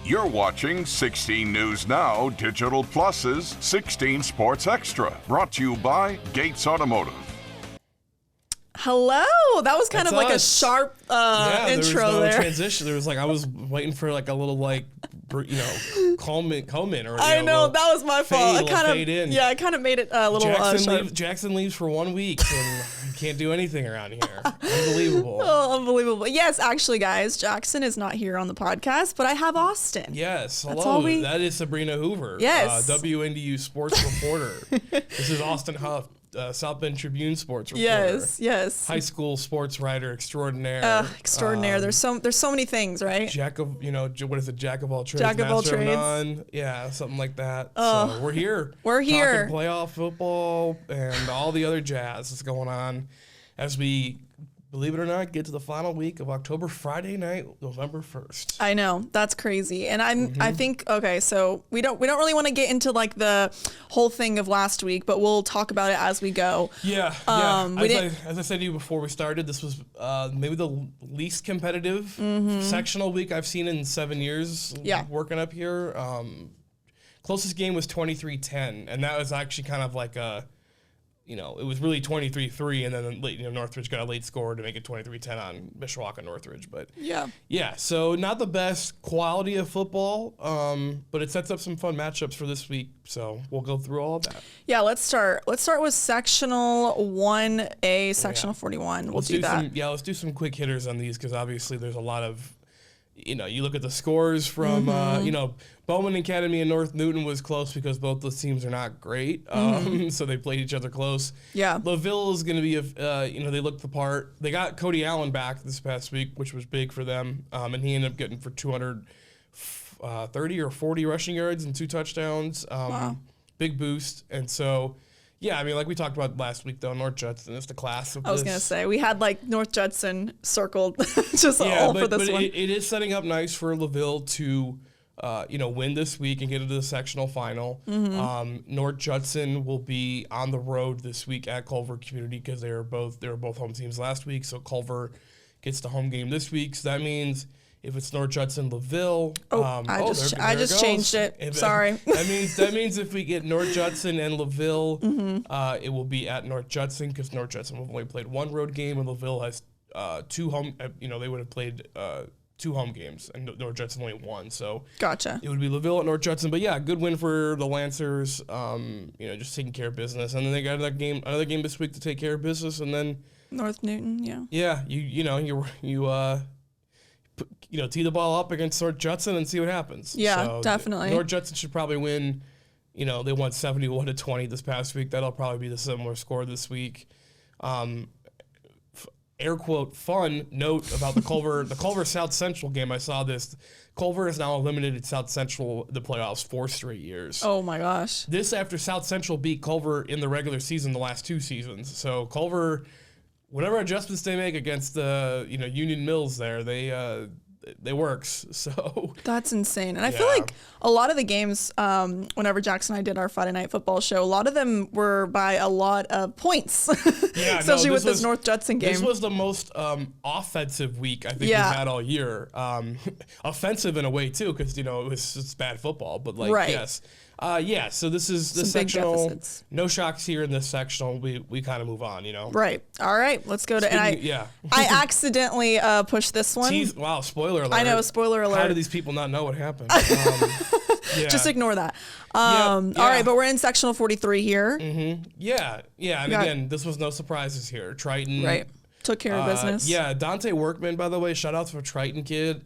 You're watching 16 News Now Digital Plus's 16 Sports Extra, brought to you by Gates Automotive. Hello. That was kind of like a sharp intro there. Transition. There was I was waiting for a little comment or I know that was my fault. I kind of made it a little sharp. Jackson leaves for 1 week and can't do anything around here. Unbelievable. Oh, unbelievable. Yes, actually, guys, Jackson is not here on the podcast, but I have Austin. Yes. Hello. That is Sabrina Hoover. Yes. WNDU sports reporter. This is Austin Hough. South Bend Tribune sports reporter. Yes. High school sports writer extraordinaire. Extraordinaire. There's so many things, right? Jack of what is it? Jack of all trades. Jack of all trades. None. Yeah, something like that. So we're here. We're here. Talking playoff football and all the other jazz that's going on as we, believe it or not, get to the final week of October, Friday night, November 1st. I know, that's crazy. And I think, okay, so we don't really want to get into the whole thing of last week, but we'll talk about it as we go. Yeah. As I said to you before we started, this was maybe the least competitive sectional week I've seen in 7 years working up here. Closest game was 23-10, and that was actually kind of like a, it was really 23-3, and then Northridge got a late score to make it 23-10 on Mishawaka Northridge. But yeah. So not the best quality of football, but it sets up some fun matchups for this week. So we'll go through all of that. Yeah, let's start. Let's start with sectional 1A, sectional 41. We'll do that. Let's do some quick hitters on these because obviously there's a lot of. You look at the scores from, Bowman Academy and North Newton was close because both those teams are not great. So they played each other close. Yeah. LaVille is going to be, they looked the part. They got Cody Allen back this past week, which was big for them. And he ended up getting for 230 or 40 rushing yards and 2 touchdowns. Wow. Big boost. And so, yeah, like we talked about last week, though, North Judson is the class of I was going to say, we had, North Judson circled just all for this one. It is setting up nice for LaVille to, win this week and get into the sectional final. North Judson will be on the road this week at Culver Community because they were both home teams last week, so Culver gets the home game this week. So that means if it's North Judson, LaVille. I just changed it. Sorry. That means if we get North Judson and LaVille, it will be at North Judson because North Judson have only played one road game and LaVille has 2 home. They would have played 2 home games and North Judson only 1. So gotcha. It would be LaVille at North Judson, but yeah, good win for the Lancers. Just taking care of business, and then they got another game this week to take care of business, and then North Newton. Yeah. Yeah, tee the ball up against North Judson and see what happens. Yeah, so definitely. North Judson should probably win. They won 71-20 this past week. That'll probably be the similar score this week. Air quote fun note about the Culver South Central game. I saw this. Culver has now eliminated South Central the playoffs 4 straight years. Oh my gosh! This after South Central beat Culver in the regular season the last 2 seasons. So Culver, whatever adjustments they make against the Union Mills there, they works. So that's insane. And I feel like a lot of the games, whenever Jackson and I did our Friday night football show, a lot of them were by a lot of points. Yeah, especially with this North Judson game. This was the most offensive week I think we've had all year. Offensive in a way too, because it's bad football. But yes. So this is the sectional. No shocks here in this sectional. We kind of move on, Right. All right. Let's go to. I accidentally pushed this one. Wow. Spoiler alert. I know. Spoiler alert. How do these people not know what happened? Just ignore that. All right, but we're in sectional 43 here. Yeah. And again, this was no surprises here. Triton. Right. Took care of business. Yeah. Dante Workman, by the way, shout out to a Triton kid.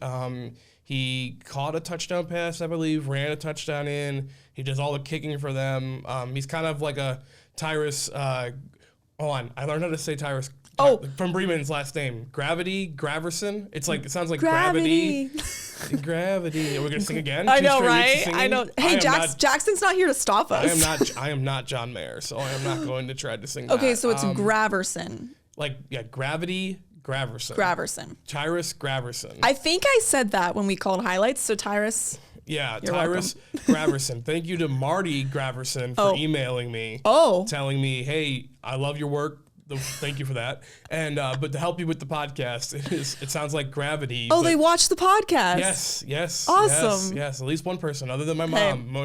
He caught a touchdown pass, I believe, ran a touchdown in. He does all the kicking for them. He's kind of like a Tyrus. Hold on, I learned how to say Tyrus. From Bremen's last name, Graverson. It sounds like gravity. Gravity. Are we gonna sing again? I know, right? I know. Hey, Jackson's not here to stop us. I am not John Mayer, so I am not going to try to sing. Okay, that. So it's Graverson. Gravity. Graverson. Tyrus Graverson. I think I said that when we called highlights. So Tyrus. Yeah, Tyrus Graverson. Thank you to Marty Graverson for emailing me. Oh. Telling me, hey, I love your work. thank you for that. And but to help you with the podcast, it sounds like Gravity. Oh, they watch the podcast. Yes. Awesome. Yes. At least one person, other than my mom.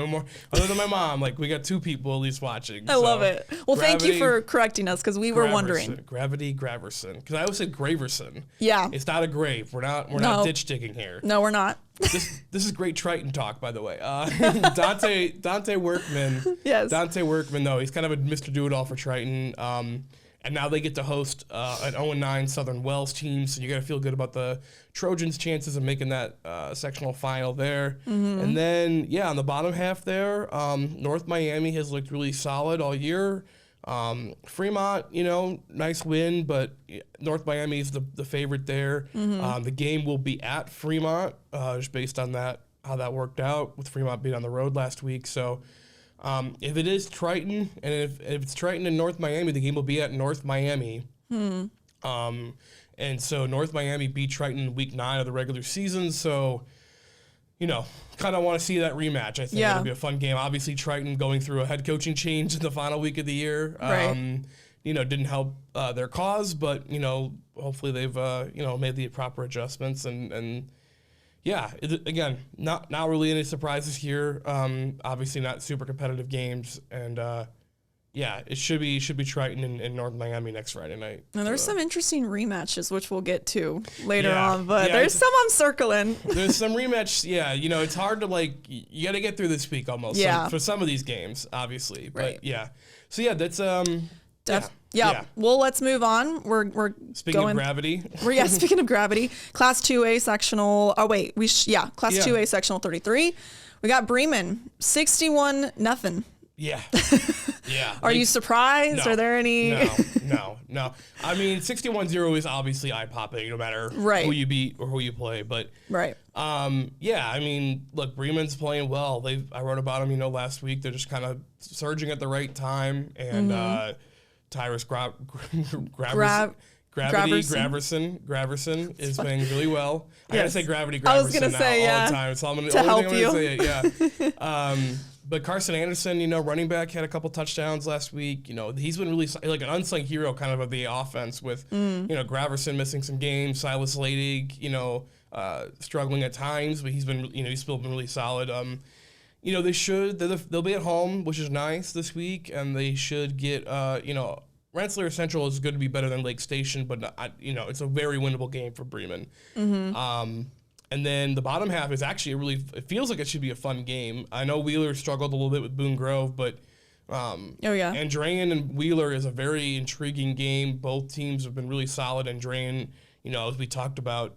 Other than my mom, like we got 2 people at least watching. I love it. Well, thank you for correcting us because we were wondering. Gravity Graverson, because I always said Graverson. Yeah. It's not a grave. We're not ditch digging here. No, we're not. This is great Triton talk, by the way. Dante Workman. Yes. Dante Workman, though, he's kind of a Mr. Do-It-All for Triton. And now they get to host an 0-9 Southern Wells team, so you got to feel good about the Trojans' chances of making that sectional final there. Mm-hmm. And then, on the bottom half there, North Miami has looked really solid all year. Fremont, nice win, but North Miami is the favorite there. Mm-hmm. The game will be at Fremont, just based on how that worked out with Fremont being on the road last week. So if it is Triton, and if it's Triton in North Miami, the game will be at North Miami. And so North Miami beat Triton in week 9 of the regular season. So, kind of want to see that rematch. I think it'll be a fun game. Obviously, Triton going through a head coaching change in the final week of the year, right. Didn't help their cause, but, hopefully they've, made the proper adjustments and again, not really any surprises here. Obviously not super competitive games, and it should be Triton in North Miami next Friday night. And there's some interesting rematches, which we'll get to later on, but there's some I'm circling. There's some rematch. It's hard to you got to get through this week almost. For some of these games, obviously, but So that's Well, let's move on. We're speaking of gravity. Speaking of gravity, Class 2A sectional. Oh wait, Class 2A sectional 33. We got Bremen 61-0. Yeah. Are you surprised? No, Are there any? No. I mean, 61-0 is obviously eye-popping, no matter who you beat or who you play. But right. I mean, look, Bremen's playing well. I wrote about them, last week. They're just kind of surging at the right time, and Tyrus Graverson is playing really well. I gotta say Gravity Graverson I was gonna say, all the time. It's all to help you. Say it, But Carson Anderson, running back, had a couple touchdowns last week. He's been really like an unsung hero kind of the offense with, Graverson missing some games, Silas Ladig, struggling at times, but he's still been really solid. They'll be at home, which is nice this week, and they should get, Rensselaer Central is going to be better than Lake Station, but it's a very winnable game for Bremen. Mm-hmm. And then the bottom half is actually it feels like it should be a fun game. I know Wheeler struggled a little bit with Boone Grove, but Andrean and Wheeler is a very intriguing game. Both teams have been really solid. Andrean, as we talked about,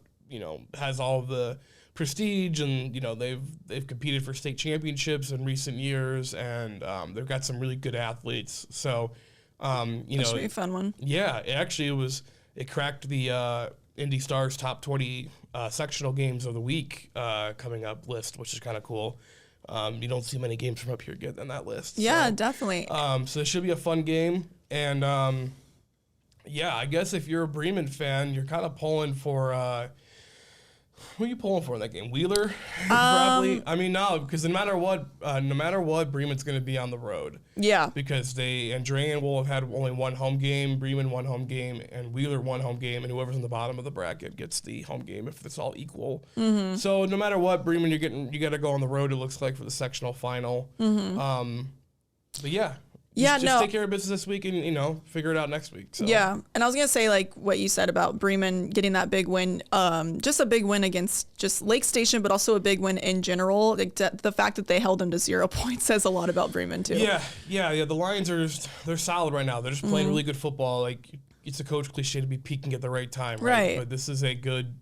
has all of the prestige, and they've competed for state championships in recent years, and they've got some really good athletes. So, that should be a fun one. Yeah, it cracked the Indy Stars top 20 sectional games of the week coming up list, which is kind of cool. You don't see many games from up here getting on that list. Yeah, so, definitely. So it should be a fun game. And I guess if you're a Bremen fan, you're kind of pulling for who are you pulling for in that game? Wheeler? Probably. I mean, no, because no matter what, Bremen's going to be on the road. Yeah. Because Andrean will have had only one home game, Bremen one home game, and Wheeler one home game, and whoever's in the bottom of the bracket gets the home game if it's all equal. Mm-hmm. So no matter what, Bremen, you got to go on the road, it looks like, for the sectional final. Mm-hmm. But just take care of business this week and, figure it out next week. So. Yeah. And I was going to say, like, what you said about Bremen getting that big win, just a big win against just Lake Station, but also a big win in general. Like, the fact that they held them to 0 points says a lot about Bremen, too. Yeah. The Lions they're solid right now. They're just playing really good football. Like, it's a coach cliche to be peaking at the right time, right? But this is a good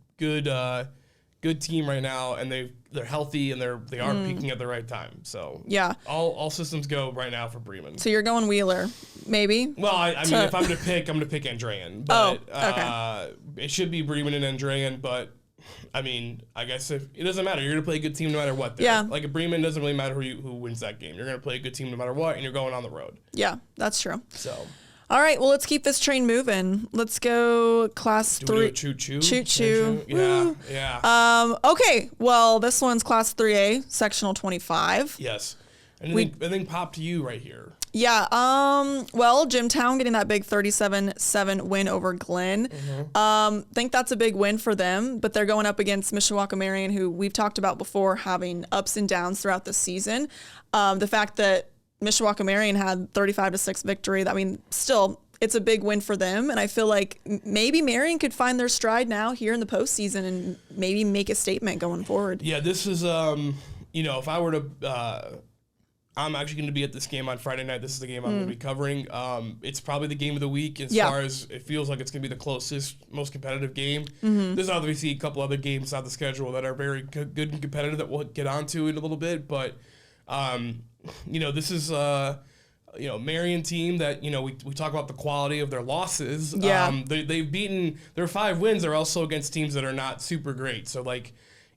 team right now, and they're healthy, and they are peaking at the right time. So all systems go right now for Bremen. So you're going Wheeler, maybe? Well, I mean, if I'm going to pick Andrean. But, okay. It should be Bremen and Andrean, but I mean, I guess if it doesn't matter, you're going to play a good team no matter what. There. Yeah. Like, at Bremen, doesn't really matter who wins that game. You're going to play a good team no matter what, and you're going on the road. Yeah, that's true. So. All right, well, let's keep this train moving. Let's go Class 3. Choo-choo. Choo-choo. Yeah. Okay, well, this one's Class 3A, Sectional 25. Yes. Anything pop to you right here? Yeah. Well, Jimtown getting that big 37-7 win over Glenn. Think that's a big win for them, but they're going up against Mishawaka Marion, who we've talked about before, having ups and downs throughout the season. The fact that Mishawaka Marion had 35-6 victory, I mean, still, it's a big win for them. And I feel like maybe Marion could find their stride now here in the postseason and maybe make a statement going forward. Yeah, this is, if I were to, I'm actually going to be at this game on Friday night. This is the game I'm going to be covering. It's probably the game of the week as far as it feels like it's going to be the closest, most competitive game. There's obviously a couple other games on the schedule that are very good and competitive that we'll get onto in a little bit. But, this is, Marion team that, we talk about the quality of their losses. Yeah. They've beaten their 5 wins. They're also against teams that are not super great. So,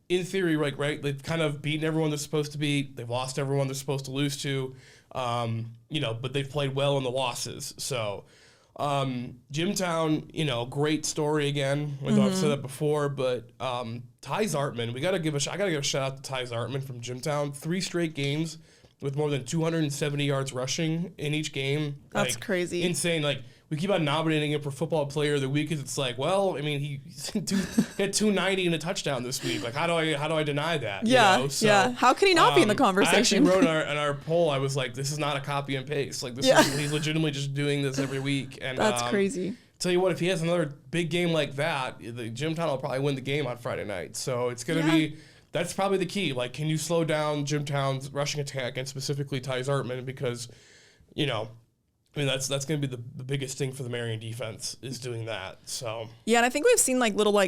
in theory, right, they've kind of beaten everyone they're supposed to beat. They've lost everyone they're supposed to lose to, but they've played well in the losses. So, Jimtown, great story again. I've said that before, but Ty Zartman, I gotta give a shout out to Ty Zartman from Jimtown. 3 straight games with more than 270 yards rushing in each game. That's crazy. Insane. We keep on nominating him for Football Player of the Week because it's he had 290 and a touchdown this week. How do I deny that? Yeah, yeah. How can he not be in the conversation? I actually wrote in our poll, I was like, this is not a copy and paste. He's legitimately just doing this every week. And that's crazy. Tell you what, if he has another big game like that, the Jimtown will probably win the game on Friday night. So it's going to be... That's probably the key. Can you slow down Jimtown's rushing attack and specifically Ty Zartman? Because, that's going to be the biggest thing for the Marion defense is doing that. So yeah, and I think we've seen little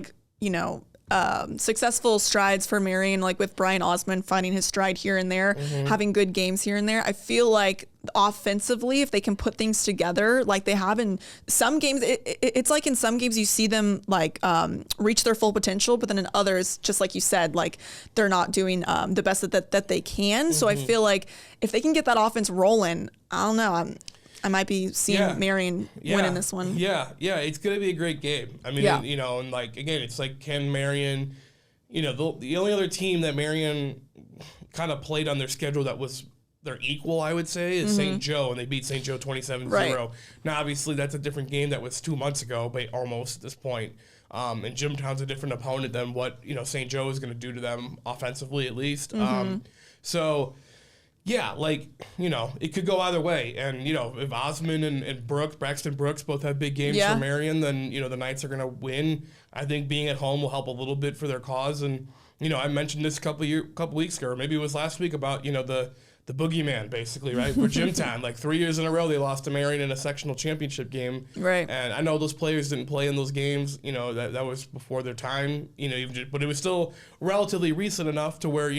successful strides for Marion, with Brian Osmond finding his stride here and there, having good games here and there. I feel like offensively, if they can put things together like they have in some games, it's like in some games you see them reach their full potential, but then in others, just like you said, they're not doing the best that they can. So I feel like if they can get that offense rolling, I don't know, I might be seeing Marion winning this one. Yeah, it's going to be a great game. I mean, again, it's can Marion, the only other team that Marion kind of played on their schedule that was their equal, I would say, is St. Joe, and they beat St. Joe 27-0. Right. Now, obviously, that's a different game that was 2 months ago, but almost at this point. And Jimtown's a different opponent than what, St. Joe is going to do to them offensively, at least. So... yeah, it could go either way. And, if Osmond and Braxton Brooks both have big games for Marion, then, the Knights are going to win. I think being at home will help a little bit for their cause. And, I mentioned this a couple weeks ago, or maybe it was last week, about, the boogeyman, basically, right? For Jimtown, 3 years in a row, they lost to Marion in a sectional championship game. Right. And I know those players didn't play in those games, that was before their time, but it was still relatively recent enough to where,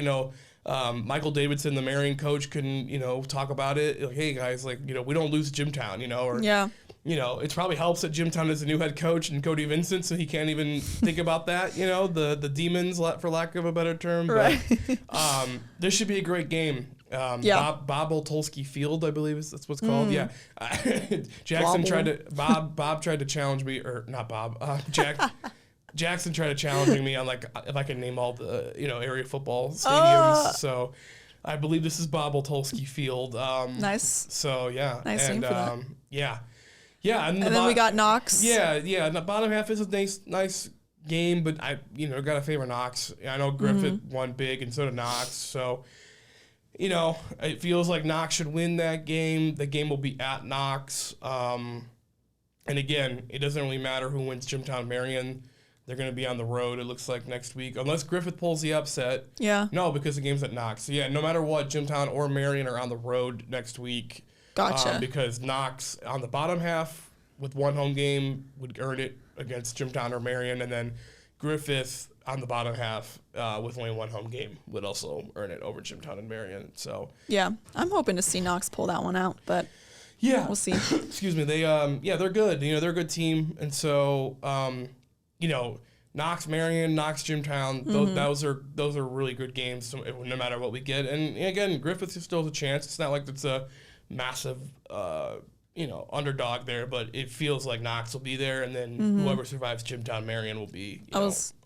Michael Davidson, the Marion coach, couldn't, talk about it. Hey guys, we don't lose Jimtown, it probably helps that Jimtown is a new head coach and Cody Vincent, so he can't even think about that, the demons, for lack of a better term. But, this should be a great game. Bob Oltolsky Field, I believe that's what's called. Yeah. Jackson Bob tried to challenge me, or not Bob, Jackson tried to challenge me on if I can name all the area football stadiums. So I believe this is Bob Oltolsky Field. Nice. So yeah. Nice name for that. Yeah. And then we got Knox. Yeah. And the bottom half is a nice game, but I gotta favor Knox. I know Griffith won big, and so did Knox. So it feels like Knox should win that game. The game will be at Knox. And again, it doesn't really matter who wins Jimtown Marion. They're going to be on the road, it looks like, next week. Unless Griffith pulls the upset. Yeah. No, because the game's at Knox. So, yeah, no matter what, Jimtown or Marion are on the road next week. Gotcha. Because Knox, on the bottom half, with one home game, would earn it against Jimtown or Marion. And then Griffith, on the bottom half, with only one home game, would also earn it over Jimtown and Marion. So yeah, I'm hoping to see Knox pull that one out, but yeah, we'll see. Excuse me. They're good. They're a good team. And so... Knox Marion, Knox Jimtown, those are really good games no matter what we get. And again, Griffith still has a chance. It's not like it's a massive underdog there, but it feels like Knox will be there, and then whoever survives Jimtown Marion will be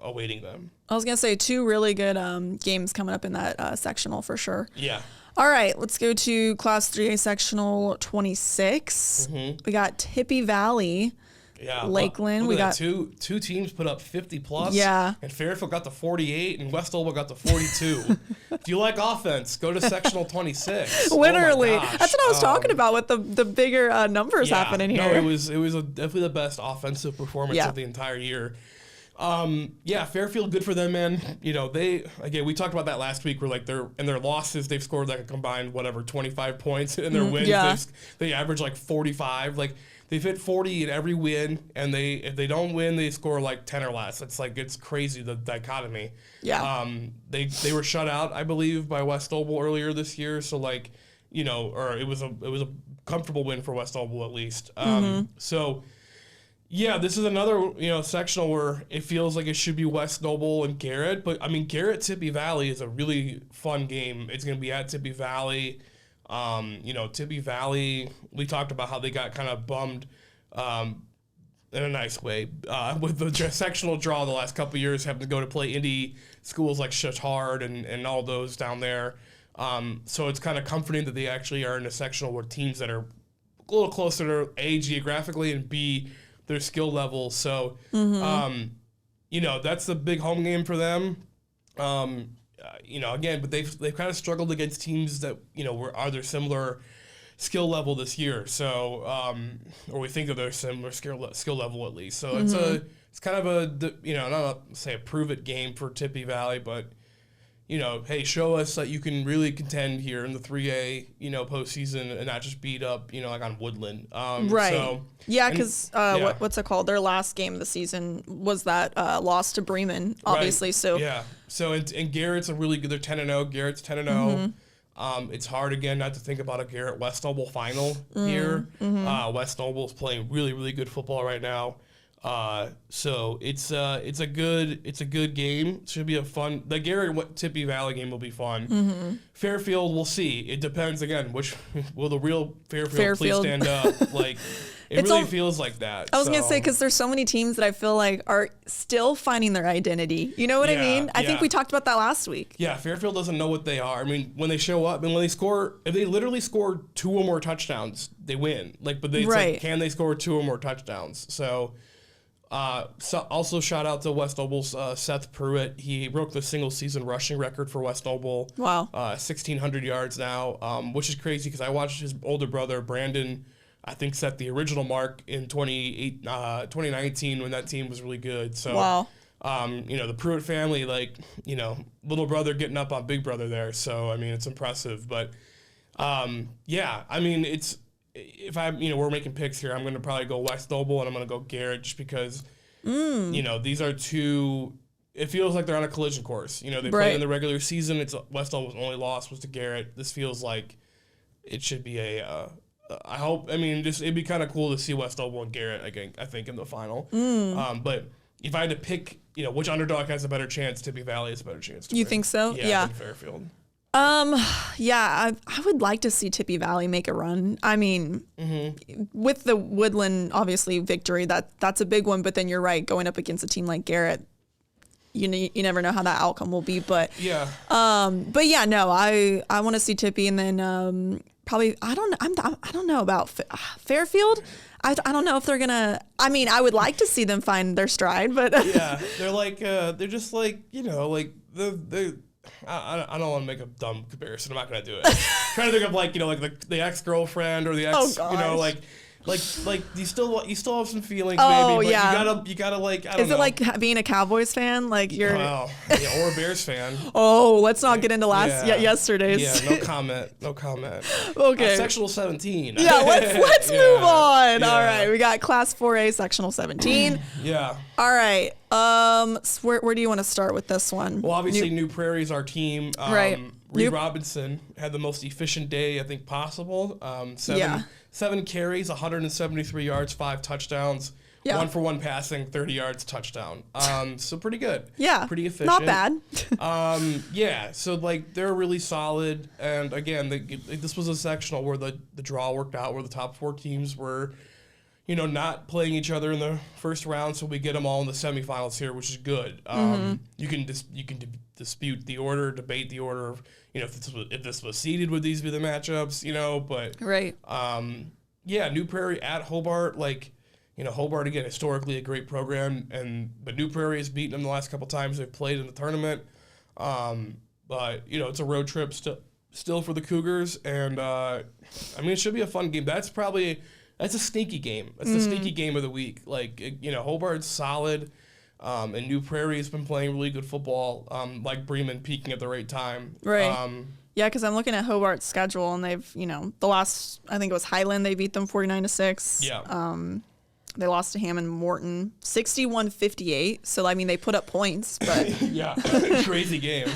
awaiting them. I was going to say 2 really good games coming up in that sectional for sure. Yeah. All right, let's go to Class 3A Sectional 26. We got Tippy Valley. Yeah, Lakeland. We got two teams put up 50 plus. Yeah. And Fairfield got to 48, and West Olba got to 42. If you like offense, go to sectional 26. Literally, Oh my gosh. that's what I was talking about with the bigger numbers happening here. No, it was definitely the best offensive performance of the entire year. Fairfield, good for them, man. We talked about that last week. Where like in their losses, they've scored like a combined 25 points. In their wins, they average like 45. Like they've hit 40 in every win, and if they don't win, they score like 10 or less. It's crazy, the dichotomy. Yeah. They were shut out, I believe, by West Oble earlier this year. So or it was a comfortable win for West Oble at least. So. Yeah, this is another sectional where it feels like it should be West Noble and Garrett, but I mean Garrett Tippy Valley is a really fun game. It's going to be at Tippy Valley. Tippy Valley. We talked about how they got kind of bummed in a nice way with the sectional draw the last couple of years, having to go to play indie schools like Chatard and all those down there. So it's kind of comforting that they actually are in a sectional where teams that are a little closer to A, geographically, and B, their skill level. So, that's the big home game for them. Again, but they've kind of struggled against teams that, are their similar skill level this year. So, or we think of their similar skill level at least. So it's kind of not say a prove it game for Tippy Valley, but hey, show us that you can really contend here in the 3A, postseason and not just beat up, like on Woodland. Right. So, because what's it called? Their last game of the season was that loss to Bremen, obviously. Right. So yeah. So and Garrett's a really good. They're 10-0. Garrett's 10-0. It's hard again not to think about a Garrett West Noble final here. West Noble's playing really, really good football right now. So it's a good game. It should be a fun. The Garrett Tippy Valley game will be fun. Fairfield, we'll see. It depends again. Which will the real Fairfield please stand up? Like it really feels like that. I was gonna say because there's so many teams that I feel like are still finding their identity. You know what I mean? I think we talked about that last week. Yeah, Fairfield doesn't know what they are. I mean, when they show up and when they score, if they literally score 2 or more touchdowns, they win. Can they score 2 or more touchdowns? So also shout out to West Noble's Seth Pruitt. He broke the single season rushing record for West Noble. Wow. 1,600 yards now, which is crazy because I watched his older brother, Brandon, I think set the original mark in 2019 when that team was really good. So, wow. The Pruitt family, little brother getting up on big brother there. So, I mean, it's impressive. But, it's... If we're making picks here, I'm going to probably go West Noble and I'm going to go Garrett just because, these are two, it feels like they're on a collision course. They played in the regular season. It's West Noble's only loss was to Garrett. This feels like it should be it'd be kind of cool to see West Noble and Garrett, I think in the final. But if I had to pick, which underdog has a better chance, Tippy Valley has a better chance to win. You think so? Yeah. Than Fairfield. I would like to see Tippy Valley make a run. I mean, with the Woodland, obviously, victory, that's a big one. But then you're right, going up against a team like Garrett, you never know how that outcome will be. But I want to see Tippy, and then probably I don't know about Fairfield. I don't know if they're gonna. I mean, I would like to see them find their stride, but they're just the. I don't want to make a dumb comparison. I'm not gonna do it. Trying to think of the ex-girlfriend or the ex. You still have some feelings, maybe. But you gotta I don't know. Is it like being a Cowboys fan? Like you're or a Bears fan. Oh, let's not get into yesterday's. Yeah, no comment. Okay. Sectional 17. Yeah, let's move on. Yeah. All right, we got Class 4A, Sectional 17. Yeah. All right. Where do you want to start with this one? Well, obviously, New Prairie's our team. Right. Reed Robinson had the most efficient day I think possible. 7 carries, 173 yards, 5 touchdowns. Yeah. 1-for-1 passing, 30 yards, touchdown. So pretty good. Yeah. Pretty efficient. Not bad. Yeah. So like they're really solid. And again, this was a sectional where the draw worked out, where the top 4 teams were, not playing each other in the first round. So we get them all in the semifinals here, which is good. You can dispute the order, debate the order of, if this was seeded, would these be the matchups? But Right. Yeah, New Prairie at Hobart, Hobart, again, historically a great program, but New Prairie has beaten them the last couple times they've played in the tournament. But, it's a road trip still for the Cougars, and, it should be a fun game. That's a sneaky game. That's the sneaky game of the week. Hobart's solid, and New Prairie's been playing really good football, like Bremen peaking at the right time. Right. Yeah, because I'm looking at Hobart's schedule, and they've, the last, I think it was Highland, they beat them 49-6. Yeah. They lost to Hammond Morton 61-58. So, they put up points, but yeah, crazy game.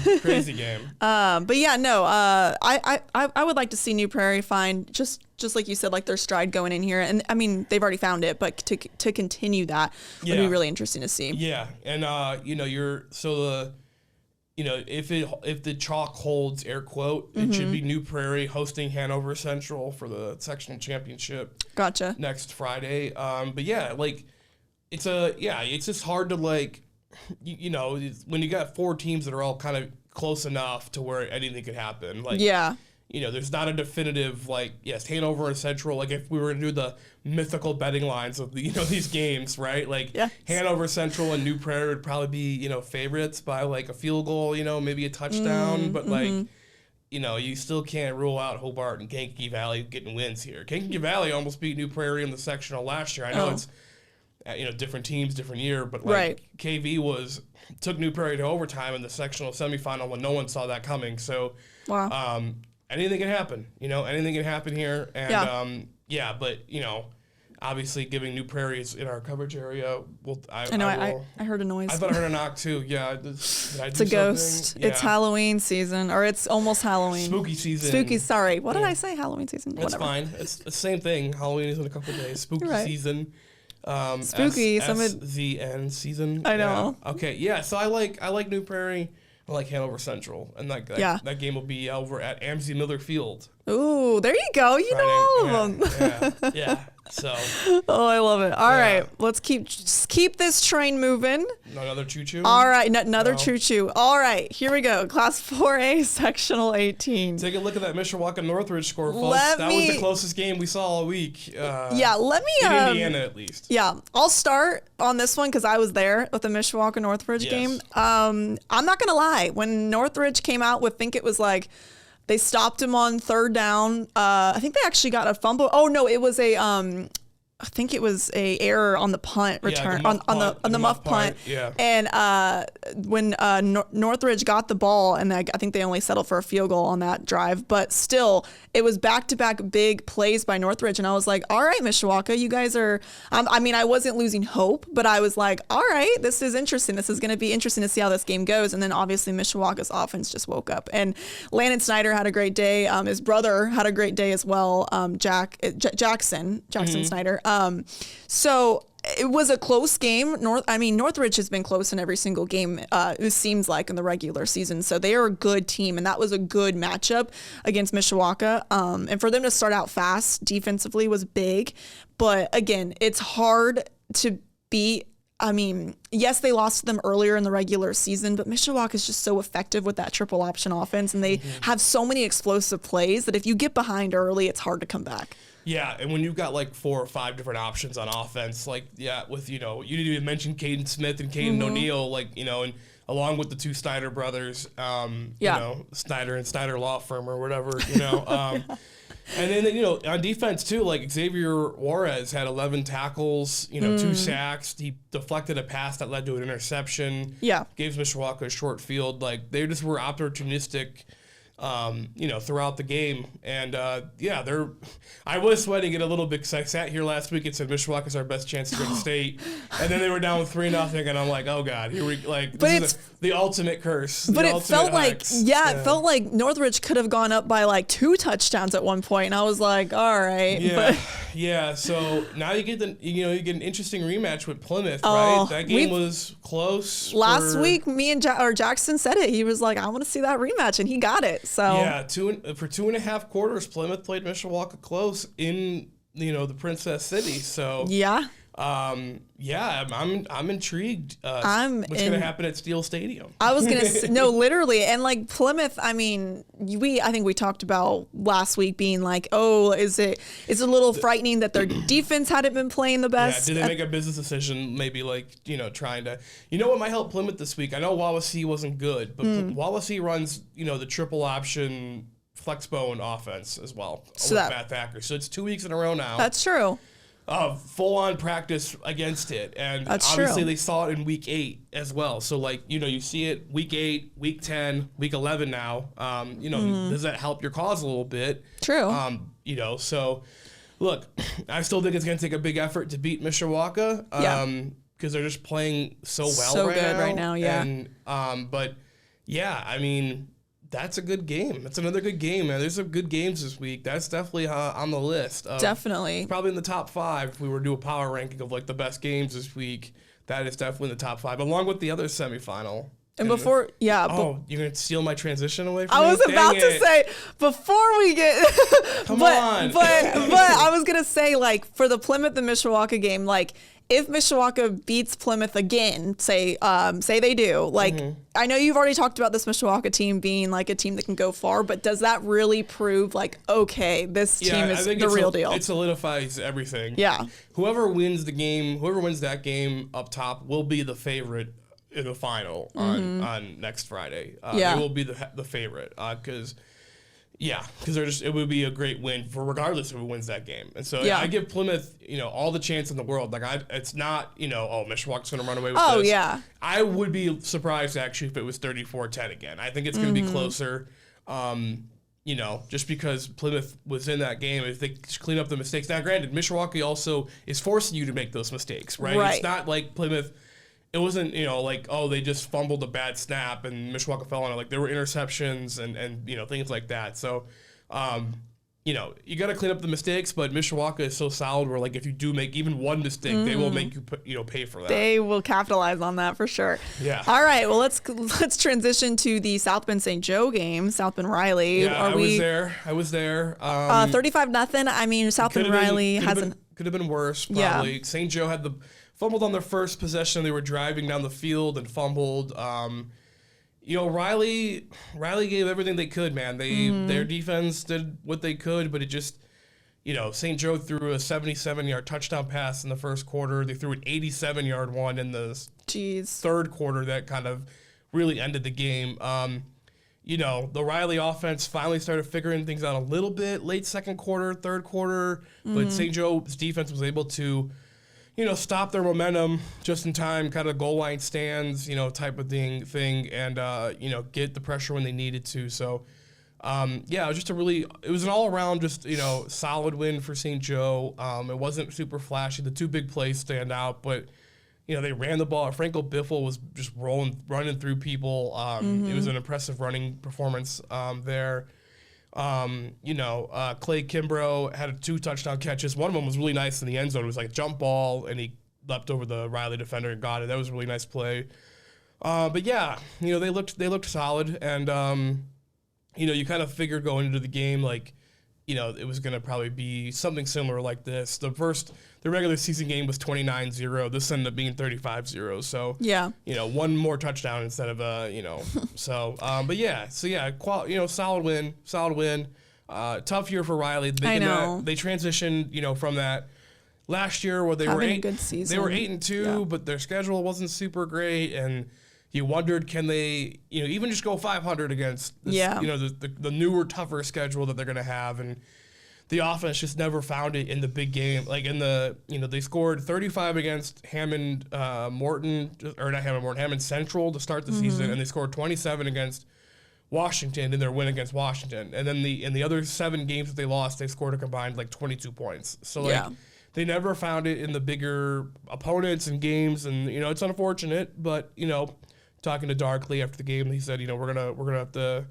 But yeah, no, I would like to see New Prairie find just like you said, like their stride going in here. And they've already found it, but to continue that would be really interesting to see. Yeah. And, if the chalk holds, air quote, it should be New Prairie hosting Hanover Central for the sectional championship. Gotcha. Next Friday. But yeah, it's just hard to when you got 4 teams that are all kind of close enough to where anything could happen. Yeah. There's not a definitive, yes, Hanover and Central, if we were to do the mythical betting lines of, these games, right? Hanover Central and New Prairie would probably be, favorites by, a field goal, maybe a touchdown. But, you still can't rule out Hobart and Kankakee Valley getting wins here. Kankakee Valley almost beat New Prairie in the sectional last year. I know it's, different teams, different year. But, KV took New Prairie to overtime in the sectional semifinal when no one saw that coming. So, wow. Anything can happen, anything can happen here. And, but, obviously giving New Prairie is in our coverage area. I heard a noise. I thought I heard a knock too. Yeah. It's a ghost. Yeah. It's Halloween season, or it's almost Halloween. Spooky season. Spooky, sorry. What did I say? Halloween season? It's fine. It's the same thing. Halloween is in a couple of days. Spooky season. Spooky. SZN season. I know. Yeah. Okay. Yeah. So I like New Prairie. I like Hanover Central, and that game will be over at Amzie Miller Field. Ooh, there you go. You know all of them. Yeah. So. Oh, I love it. All right, let's keep this train moving. Another choo-choo? All right, another choo-choo. All right, here we go. Class 4A, Sectional 18. Take a look at that Mishawaka Northridge score, folks. That was the closest game we saw all week. Let me... in Indiana, at least. Yeah, I'll start on this one because I was there with the Mishawaka Northridge game. I'm not going to lie. When Northridge came out with, it was they stopped him on 3rd down. I think they actually got a fumble. Oh no, it was I think it was a error on the punt return on the muff punt. Yeah. And when Northridge got the ball, and I think they only settled for a field goal on that drive, but still, it was back-to-back big plays by Northridge, and I was like, all right, Mishawaka, you guys are. I wasn't losing hope, but I was like, all right, this is interesting. This is going to be interesting to see how this game goes. And then obviously Mishawaka's offense just woke up, and Landon Snyder had a great day. His brother had a great day as well. Jackson Snyder. So it was a close game. Northridge has been close in every single game, it seems like, in the regular season. So they are a good team, and that was a good matchup against Mishawaka. And for them to start out fast defensively was big. But again, it's hard to beat. Yes, they lost to them earlier in the regular season, but Mishawaka is just so effective with that triple option offense, and they have so many explosive plays that if you get behind early, it's hard to come back. Yeah, and when you've got 4 or 5 different options on offense, with you didn't even mention Caden Smith and Caden O'Neill, and along with the 2 Snyder brothers, Snyder and Snyder Law Firm or whatever, and then on defense too, Xavier Juarez had 11 tackles, 2 sacks. He deflected a pass that led to an interception. Yeah, gave Mishawaka a short field. They just were opportunistic throughout the game. And I was sweating it a little bit because I sat here last week and said Mishawaka's our best chance to go to state, and then they were down 3-0, and I'm like, oh god, here we this is the ultimate curse. But it felt like it felt like Northridge could have gone up by like 2 touchdowns at one point, and I was like, all right. Yeah. So now you get you get an interesting rematch with Plymouth, right? That game was close. Last week, me and Jackson said it. He was like, I want to see that rematch, and he got it. So yeah, for 2.5 quarters, Plymouth played Mishawaka close in the Princess City. So I'm intrigued. What's going to happen at Steel Stadium? I was gonna say, no, literally, and like Plymouth. I mean, I think we talked about last week being like, is it a little frightening that their defense hadn't been playing the best? Yeah, did they make a business decision? Maybe like trying to. What might help Plymouth this week? I know Wawasee wasn't good, but Wawasee runs the triple option flexbone offense as well with Matt Thacker. So it's 2 weeks in a row now. That's true. Full-on practice against it, and obviously they saw it in week 8 as well. So you see it week 8, week 10, week 11 now. Does that help your cause a little bit? True. So look, I still think it's going to take a big effort to beat Mishawaka. Because they're just playing so well right now. Yeah. And but yeah, I mean, that's a good game. That's another good game, man. There's some good games this week. That's definitely on the list. Definitely. Probably in the top 5 if we were to do a power ranking of the best games this week. That is definitely in the top 5, along with the other semifinal. And before, you're going to steal my transition away from me? I was about to say, before we get... Come on. But I was going to say, for the Plymouth and Mishawaka game, if Mishawaka beats Plymouth again, say they do, I know you've already talked about this Mishawaka team being a team that can go far, but does that really prove this team is the real deal? It solidifies everything. Yeah. Whoever wins that game up top will be the favorite in the final on next Friday. They will be the favorite because it would be a great win for regardless of who wins that game. And so I give Plymouth, all the chance in the world. It's not, Mishawaka's going to run away with this. Oh, yeah. I would be surprised actually if it was 34-10 again. I think it's going to be closer. Just because Plymouth was in that game, if they clean up the mistakes. Now, granted, Mishawaka also is forcing you to make those mistakes, right? It's not like Plymouth. It wasn't, they just fumbled a bad snap and Mishawaka fell on it. There were interceptions and things like that. So, you got to clean up the mistakes, but Mishawaka is so solid where, if you do make even one mistake, they will make you, pay for that. They will capitalize on that for sure. Yeah. All right. Well, let's transition to the South Bend St. Joe game. South Bend Riley. Yeah, I was there. 35-0. I mean, South Bend Riley could have been worse. Probably. Yeah. St. Joe fumbled on their first possession. They were driving down the field and fumbled. Riley gave everything they could, man. Their defense did what they could, but it just, St. Joe threw a 77-yard touchdown pass in the first quarter. They threw an 87-yard one in the third quarter that kind of really ended the game. The Riley offense finally started figuring things out a little bit late second quarter, third quarter, but St. Joe's defense was able to stop their momentum just in time, kind of goal line stands, type of thing, and get the pressure when they needed to. So, it was it was an all around just solid win for St. Joe. It wasn't super flashy. The 2 big plays stand out, but they ran the ball. Franco Biffle was just running through people. It was an impressive running performance there. Clay Kimbrough had 2 touchdown catches. One of them was really nice in the end zone. It was a jump ball, and he leapt over the Riley defender and got it. That was a really nice play. But yeah, they looked solid, and you kind of figured going into the game it was going to probably be something similar like this. The regular season game was 29-0. This ended up being 35-0. So, one more touchdown instead of, so, but yeah. So, yeah, solid win. Tough year for Riley. I know. They transitioned, from that last year where they were 8-2, but their schedule wasn't super great. And you wondered, can they, even just go 500 against this, the newer, tougher schedule that they're going to have. And the offense just never found it in the big game. They scored 35 against Hammond Central to start the season, and they scored 27 against Washington in their win against Washington. And then in the other 7 games that they lost, they scored a combined like 22 points. So like they never found it in the bigger opponents and games, and it's unfortunate, but talking to Darkley after the game, he said, we're gonna have to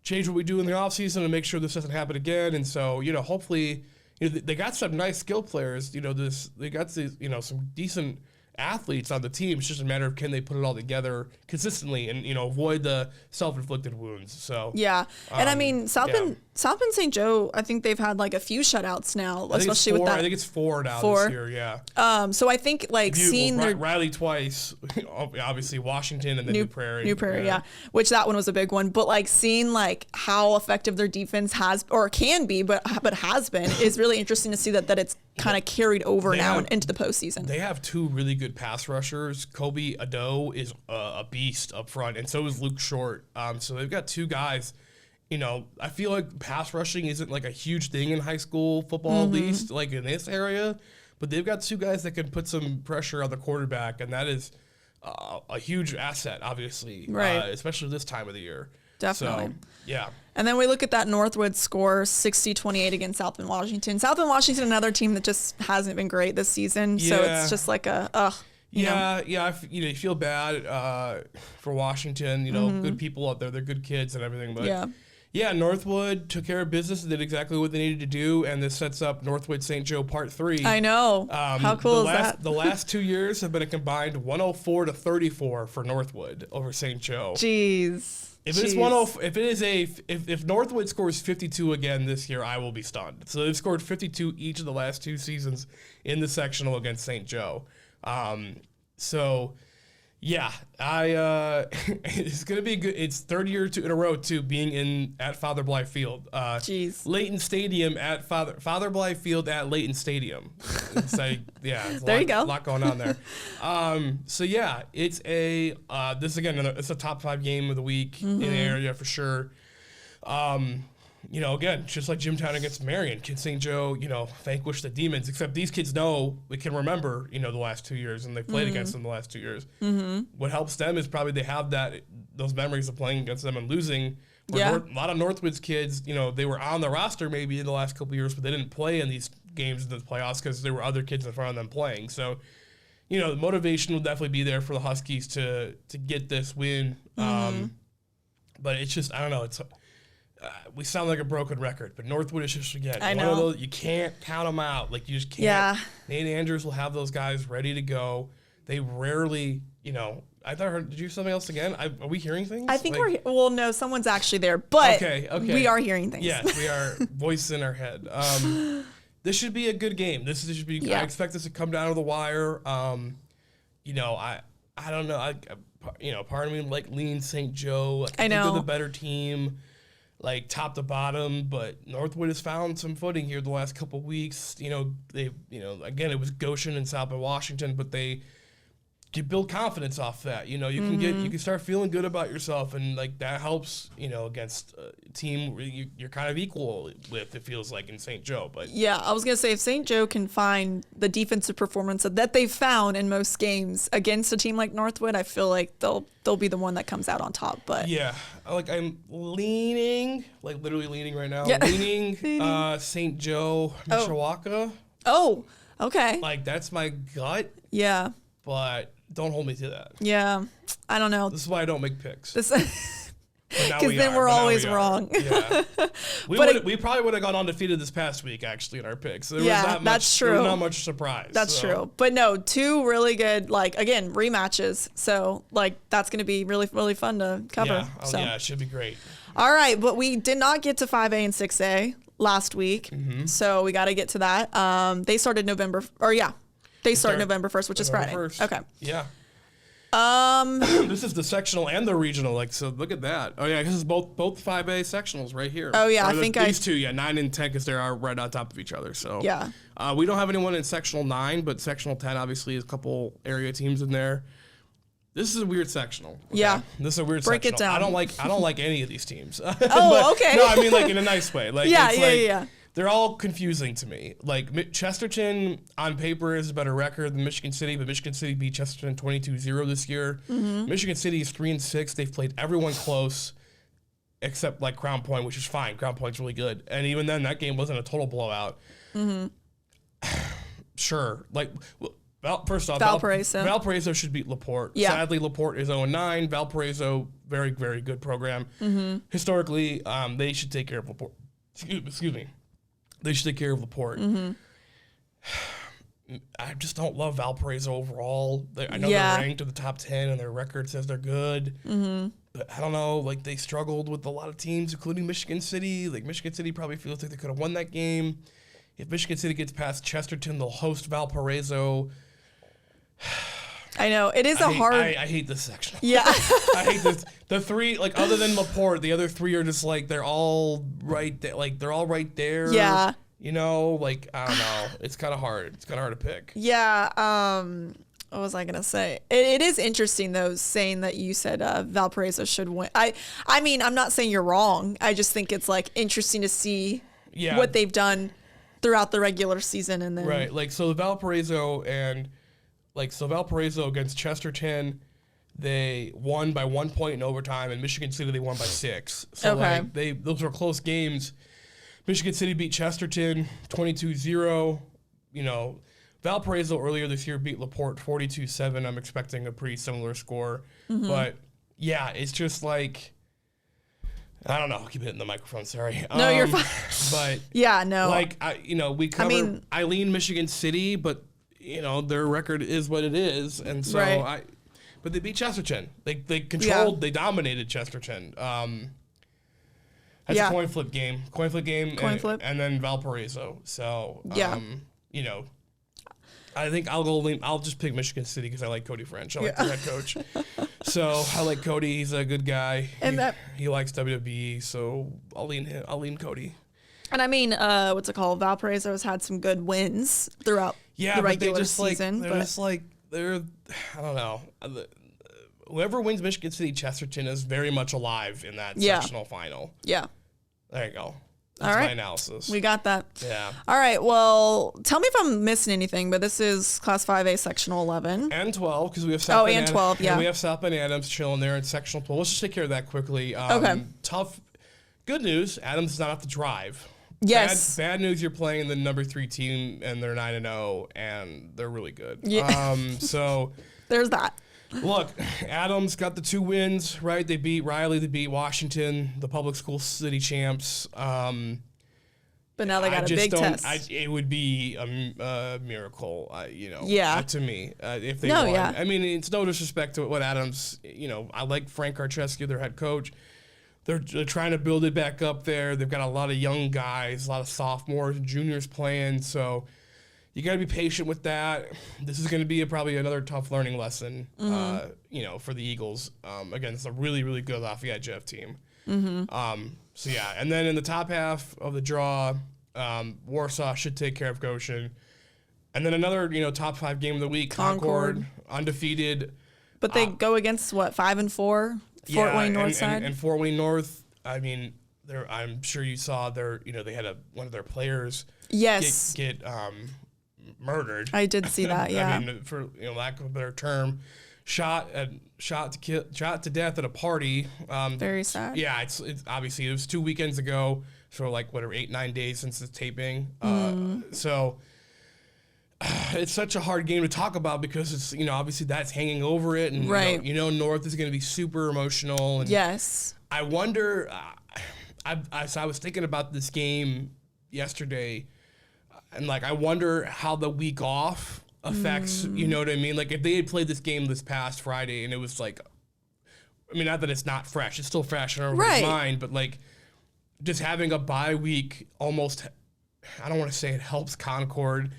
change what we do in the offseason and make sure this doesn't happen again. And so, hopefully, they got some nice skill players. They got these, some decent athletes on the team. It's just a matter of can they put it all together consistently and avoid the self-inflicted wounds. So and I mean South Bend St. Joe, I think they've had like a few shutouts now, especially with that. I think it's 4 now this year. Yeah. So I think seeing their Riley twice, obviously Washington and then New Prairie. Yeah, which that one was a big one. But seeing how effective their defense has or can be, but has been is really interesting to see that it's kind of carried over into the postseason. They have 2 really good pass rushers. Kobe Ado is a beast up front, and so is Luke Short. So they've got 2 guys. I feel like pass rushing isn't like a huge thing in high school football, at least like in this area, but they've got 2 guys that can put some pressure on the quarterback, and that is a huge asset, obviously, right? Especially this time of the year. Definitely. So, yeah. And then we look at that Northwood score, 60-28 against South Bend Washington. South Bend Washington, another team that just hasn't been great this season. So it's just like you feel bad for Washington. Good people out there. They're good kids and everything. But Northwood took care of business and did exactly what they needed to do. And this sets up Northwood St. Joe Part 3. I know. How cool is that? The last 2 years have been a combined 104-34 for Northwood over St. Joe. Jeez. If Northwood scores 52 again this year, I will be stunned. So they've scored 52 each of the last 2 seasons in the sectional against St. Joe. It's gonna be good. It's 3rd year in a row too, being at Father Blythe Field. Layton Stadium at Father Blythe Field at Layton Stadium. It's there you go. A lot going on there. It's it's a top 5 game of the week in the area for sure. Again, just like Jimtown against Marion, Kid St. Joe, vanquished the demons, except these kids we can remember, the last 2 years, and they played against them the last 2 years. What helps them is probably they have those memories of playing against them and losing. A lot of Northwoods kids, they were on the roster maybe in the last couple of years, but they didn't play in these games in the playoffs because there were other kids in front of them playing. So, the motivation will definitely be there for the Huskies to get this win. But it's just, I don't know, it's... we sound like a broken record, but Northwood is just, again, one of those, you can't count them out. You just can't. Yeah. Nate Andrews will have those guys ready to go. They rarely, did you hear something else again? Are we hearing things? I think no, someone's actually there, but we are hearing things. Yes, we are voice in our head. This should be a good game. This should be, I expect this to come down to the wire. I don't know. Part of me leans St. Joe. I know. They're the better team. Top to bottom, but Northwood has found some footing here the last couple of weeks. Again, it was Goshen and South Bend Washington, but you build confidence off that. You can start feeling good about yourself, and that helps. Against a team you're kind of equal with. It feels like in St. Joe, but I was gonna say if St. Joe can find the defensive performance that they've found in most games against a team like Northwood, I feel like they'll be the one that comes out on top. But I'm leaning, literally leaning right now. Leaning St. Joe, Mishawaka. Oh, okay. That's my gut. Yeah. But don't hold me to that. Yeah. I don't know. This is why I don't make picks. Because then we're always wrong. Yeah. We probably would have gone undefeated this past week, actually, in our picks. That's true. There was not much surprise. That's true. But no, 2 really good, again, rematches. So, that's going to be really, really fun to cover. Yeah, it should be great. All right, but we did not get to 5A and 6A last week. So we got to get to that. They started November 1st, which is Friday. 1st. Okay. Yeah. This is the sectional and the regional. So look at that. Oh yeah, this is both 5A sectionals right here. Oh yeah, these 2, 9 and 10, because they are right on top of each other. So yeah. We don't have anyone in sectional 9, but sectional 10 obviously is a couple area teams in there. This is a weird sectional. Okay? Yeah. This is a weird Break sectional. it down. I don't like any of these teams. Okay. No, I mean in a nice way. Yeah. They're all confusing to me. Chesterton, on paper, is a better record than Michigan City, but Michigan City beat Chesterton 22-0 this year. Michigan City is 3-6. They've played everyone close. except like Crown Point, which is fine. Crown Point's really good. And even then, that game wasn't a total blowout. Sure. Like, first off, Valparaiso should beat LaPorte. Yeah. Sadly, LaPorte is 0-9. Valparaiso, very, very good program. Historically, they should take care of LaPorte. Excuse me. They should take care of LaPorte. I just don't love Valparaiso overall. I know they're ranked in the top 10 and their record says they're good. But I don't know, like they struggled with a lot of teams, including Michigan City. Like Michigan City probably feels like they could have won that game. If Michigan City gets past Chesterton, they'll host Valparaiso. I know. It is I hate this section. Yeah. I hate this. The three, like other than LaPorte, the other three are just like, they're all right there. Like they're all right there. Yeah. You know, like, I don't know. It's kind of hard. It's kind of hard to pick. Yeah. What was I going to say? It is interesting, though, saying that you said Valparaiso should win. I mean, I'm not saying you're wrong. I just think it's, like, interesting to see what they've done throughout the regular season. And then right. Like, so Valparaiso against Chesterton, they won by 1 point in overtime, and Michigan City, they won by 6. So, like, those were close games. Michigan City beat Chesterton 22-0. You know, Valparaiso earlier this year beat LaPorte 42-7. I'm expecting a pretty similar score. But, yeah, it's just like, I don't know. I'll keep hitting the microphone. Sorry. No, you're fine. But, yeah, no. Like, we cover Eileen, Michigan City, but, you know, their record is what it is. And so but they beat Chesterton. They controlled, they dominated Chesterton. That's a coin flip game. And then Valparaiso. So, you know, I think I'll just pick Michigan City because I like Cody French. I like the head coach. So I like Cody. He's a good guy. And he likes WWE. So I'll lean Cody. And I mean, what's it called? Valparaiso has had some good wins throughout the regular season. I don't know. Whoever wins Michigan City, Chesterton is very much alive in that sectional final. Yeah. There you go. That's my analysis. We got that. Yeah. All right. Well, tell me if I'm missing anything, but this is Class 5A Sectional 11. And 12, because we have South Bend 12, yeah. And we have South Bend Adams chilling there in Sectional 12. Let's just take care of that quickly. Okay. Tough. Good news, Adams does not have to drive. Yes. Bad news, you're playing the number 3 team, and they're 9-0, and they're really good. Yeah. So there's that. Look, Adams got the 2 wins, right? They beat Riley, they beat Washington, the public school city champs. But now they got a big test. It would be a miracle, to me, if they won. Yeah. I mean, it's no disrespect to what Adams, I like Frank Archescu, their head coach. They're trying to build it back up there. They've got a lot of young guys, a lot of sophomores, juniors playing, so you got to be patient with that. This is going to be probably another tough learning lesson, for the Eagles against a really, really good Lafayette Jeff team. So, yeah. And then in the top half of the draw, Warsaw should take care of Goshen. And then another, top 5 game of the week, Concord undefeated. But they go against, 5-4? Fort Wayne North side? And Fort Wayne North, I mean, I'm sure you saw they had one of their players get murdered. I did see that, yeah. I mean, for lack of a better term, shot to death at a party. Very sad. Yeah, it's obviously it was 2 weekends ago, so 8-9 days since the taping. So it's such a hard game to talk about because it's obviously that's hanging over it, and right. North is going to be super emotional. And yes, I wonder. I was thinking about this game yesterday. And I wonder how the week off affects, you know what I mean? Like if they had played this game this past Friday and it was not that it's not fresh, it's still fresh in everybody's mind, but just having a bye week almost, I don't want to say it helps Concord,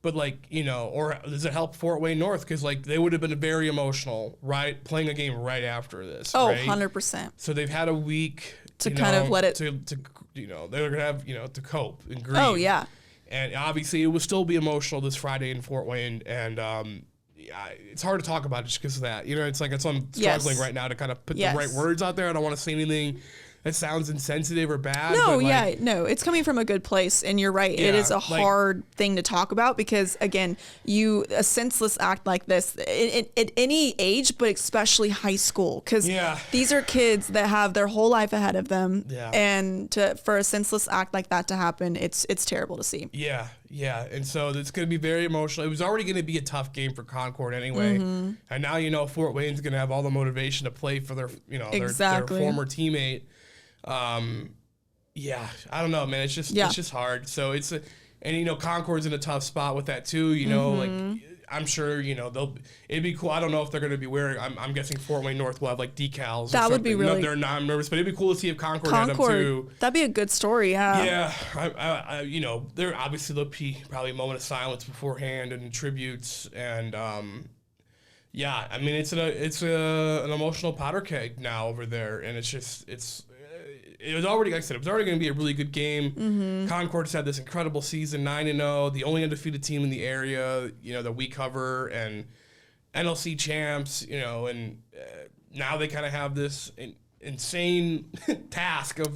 but or does it help Fort Wayne North? Because they would have been very emotional, right? Playing a game right after this. Oh, right? 100%. So they've had a week to kind of let it, they're going to have, to cope and grieve. Oh, yeah. And obviously, it will still be emotional this Friday in Fort Wayne, and it's hard to talk about it just because of that. It's why I'm struggling right now to kind of put the right words out there. I don't want to say anything that sounds insensitive or bad. No, but no, it's coming from a good place, and you're right. It is a hard thing to talk about because, again, a senseless act like this at any age, but especially high school, because these are kids that have their whole life ahead of them, and for a senseless act like that to happen, it's terrible to see. Yeah, and so it's going to be very emotional. It was already going to be a tough game for Concord anyway, and now Fort Wayne's going to have all the motivation to play for their their former teammate. I don't know, man. It's just hard. So Concord's in a tough spot with that too. Like I'm sure it'd be cool. I don't know if they're going to be wearing. I'm guessing Fort Wayne North will have like decals. That would be really. They're not nervous, but it'd be cool to see if Concord had them too. That'd be a good story. Yeah. Yeah. There obviously there'll be probably a moment of silence beforehand and tributes and. I mean it's an emotional powder keg now over there, and it was already, like I said, it was already going to be a really good game. Concord's had this incredible season, 9-0, the only undefeated team in the area, that we cover, and NLC champs, and now they kind of have this insane task of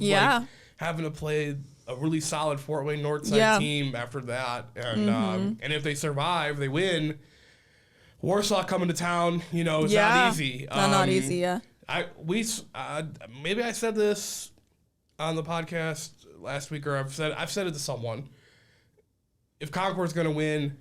having to play a really solid Fort Wayne Northside team after that, and if they survive, they win. Warsaw coming to town, is not easy. Not easy, yeah. Maybe I said this on the podcast last week, or I've said it to someone. If Concord's going to win,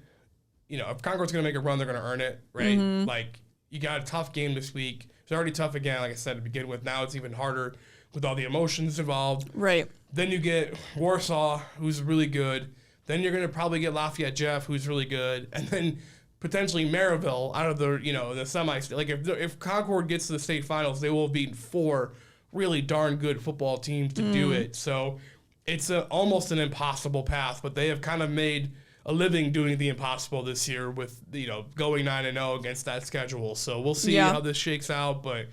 if Concord's going to make a run, they're going to earn it, right? Like, you got a tough game this week. It's already tough again, like I said to begin with. Now it's even harder with all the emotions involved. Right. Then you get Warsaw, who's really good. Then you're going to probably get Lafayette Jeff, who's really good. And then potentially Maryville out of the semi. Like if Concord gets to the state finals, they will have beaten 4 really darn good football teams to do it. So it's almost an impossible path, but they have kind of made a living doing the impossible this year with going 9-0 against that schedule. So we'll see how this shakes out, but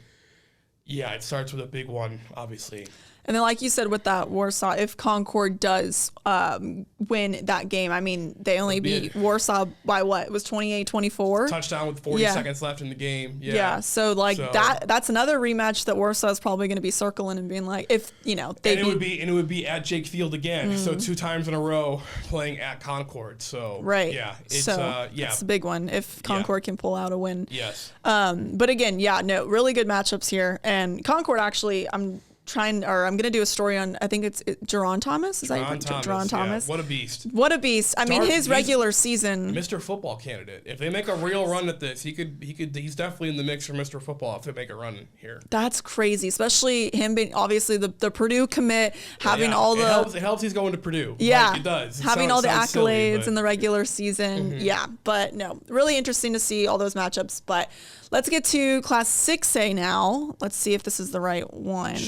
it starts with a big one, obviously. And then, like you said, with that Warsaw, if Concord does win that game, I mean, they only beat Warsaw by what? It was 28-24? Touchdown with 40 seconds left in the game. Yeah. So that's another rematch that Warsaw is probably going to be circling and being like, if, they it would be at Jake Field again. So 2 times in a row playing at Concord. So, right. Yeah. It's a big one if Concord can pull out a win. Yes. But again, really good matchups here. And Concord actually, I'm going to do a story on, I think it's Jerron Thomas. Is that Jerron Thomas? Yeah. What a beast. What a beast. I mean, his regular season. Mr. Football candidate. If they make a real run at this, he's definitely in the mix for Mr. Football if they make a run here. That's crazy, especially him being obviously the Purdue commit, having all the. It helps he's going to Purdue. Yeah. Like, it does. Having all the accolades in the regular season. Yeah. But no, really interesting to see all those matchups. But let's get to Class 6A now. Let's see if this is the right one.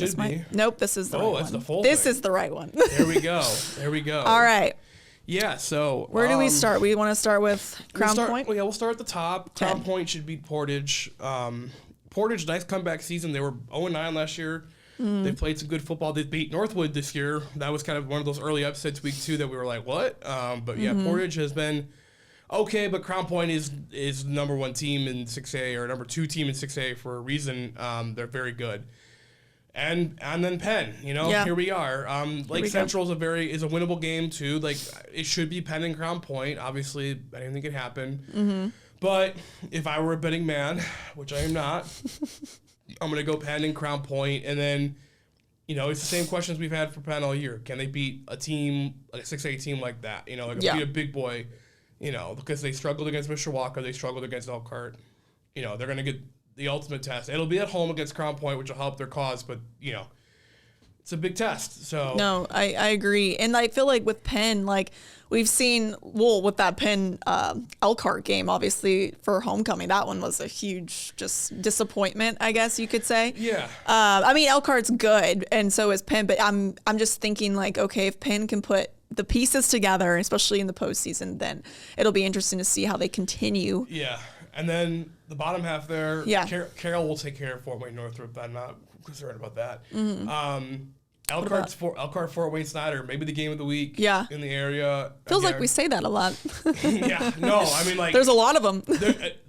Nope, this is the right one. Oh, that's the full thing. This is the right one. There we go. All right. Yeah, so... Where do we start? We want to start with Crown Point? We'll start at the top. Crown Point should beat Portage. Portage, nice comeback season. They were 0-9 last year. They played some good football. They beat Northwood this year. That was kind of one of those early upsets week 2 that we were like, what? But Portage has been... okay, but Crown Point is number 1 team in 6A or number 2 team in 6A for a reason. They're very good. And then Penn, here we are. Lake Central is a winnable game too. Like it should be Penn and Crown Point. Obviously, anything could happen. But if I were a betting man, which I am not, I'm gonna go Penn and Crown Point, and then it's the same questions we've had for Penn all year. Can they beat a team, like a 6A team like that? Beat a big boy. Because they struggled against Mishawaka, they struggled against Elkhart. They're going to get the ultimate test. It'll be at home against Crown Point, which will help their cause, but, it's a big test. So no, I agree. And I feel like with Penn, like we've seen, with that Penn Elkhart game, obviously for homecoming, that one was a huge just disappointment, I guess you could say. Yeah. I mean, Elkhart's good, and so is Penn, but I'm just thinking like, okay, if Penn can put the pieces together, especially in the postseason, then it'll be interesting to see how they continue. Yeah. And then the bottom half there, yeah. Carroll will take care of Fort Wayne Northrop. I'm not concerned about that. Elkhart, Fort Wayne Snyder, maybe the game of the week in the area. Feels like we say that a lot. Yeah. No, I mean, like. There's a lot of them.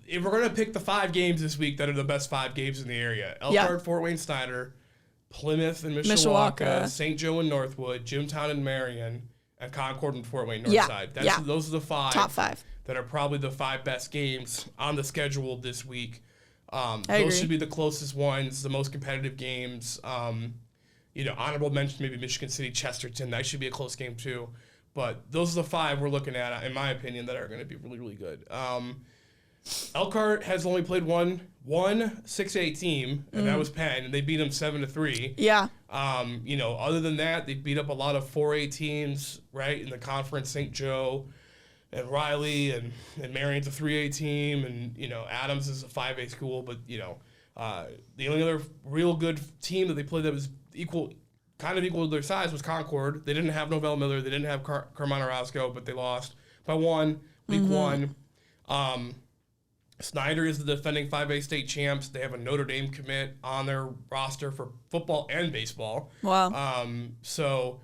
If we're going to pick the 5 games this week that are the best 5 games in the area, Elkhart, Fort Wayne Snyder, Plymouth and Mishawaka, St. Joe and Northwood, Jimtown and Marion, and Concord and Fort Wayne Northside. Those are the top five that are probably the 5 best games on the schedule this week. Those should be the closest ones, the most competitive games. Honorable mention maybe Michigan City, Chesterton. That should be a close game too. But those are the 5 we're looking at, in my opinion, that are going to be really, really good. Elkhart has only played one 6A team, and that was Penn, and they beat them 7-3. Yeah. Other than that, they beat up a lot of 4A teams, right, in the conference. St. Joe and Riley and Marion's a 3A team, and Adams is a 5A school. But the only other real good team that they played that was kind of equal to their size was Concord. They didn't have Novell Miller, they didn't have Carmine Orozco, but they lost by 1 week 1. Snyder is the defending 5A state champs. They have a Notre Dame commit on their roster for football and baseball. Wow. So,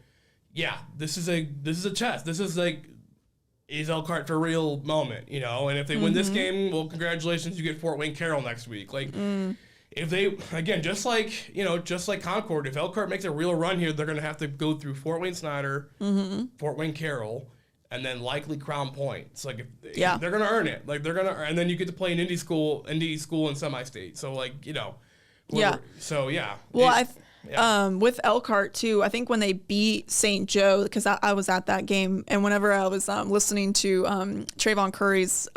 yeah, this is a test. This is like, is Elkhart for real moment, And if they win this game, well, congratulations, you get Fort Wayne Carroll next week. Like, if they, again, just like Concord, if Elkhart makes a real run here, they're going to have to go through Fort Wayne Snyder, Fort Wayne Carroll, and then likely Crown Point. It's like, they're going to earn it. Like, and then you get to play an indie school in semi-state. So, So, yeah. Well, with Elkhart, too, I think when they beat St. Joe, because I was at that game, and whenever I was listening to Trayvon Curry's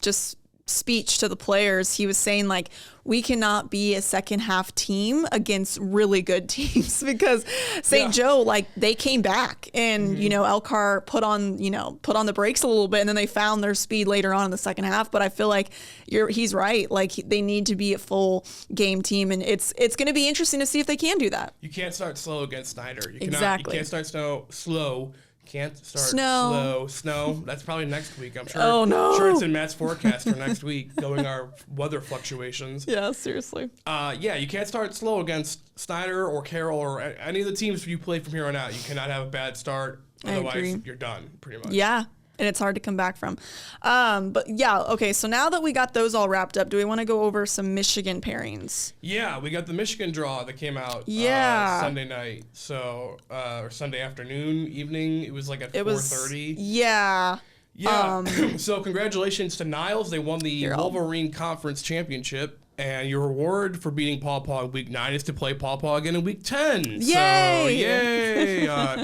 just speech to the players, he was saying, like, we cannot be a second half team against really good teams because St. Joe, like, they came back and, Elkhart put on the brakes a little bit, and then they found their speed later on in the second half. But I feel like he's right. Like, they need to be a full game team, and it's going to be interesting to see if they can do that. You can't start slow against Snyder. You can't start slow. Can't start snow. That's probably next week. I'm sure. Oh no! Sure, it's in Matt's forecast for next week, going our weather fluctuations. Yeah, seriously. You can't start slow against Snyder or Carroll or any of the teams you play from here on out. You cannot have a bad start, otherwise you're done pretty much. Yeah. And it's hard to come back from. But yeah, okay, so now that we got those all wrapped up, do we want to go over some Michigan pairings? Yeah, we got the Michigan draw that came out Sunday night. So, or Sunday afternoon, evening. It was like at 4:30. Yeah. Yeah. So congratulations to Niles. They won the Wolverine Conference Championship. And your reward for beating Paw Paw in Week 9 is to play Paw Paw again in Week 10. Yay! So,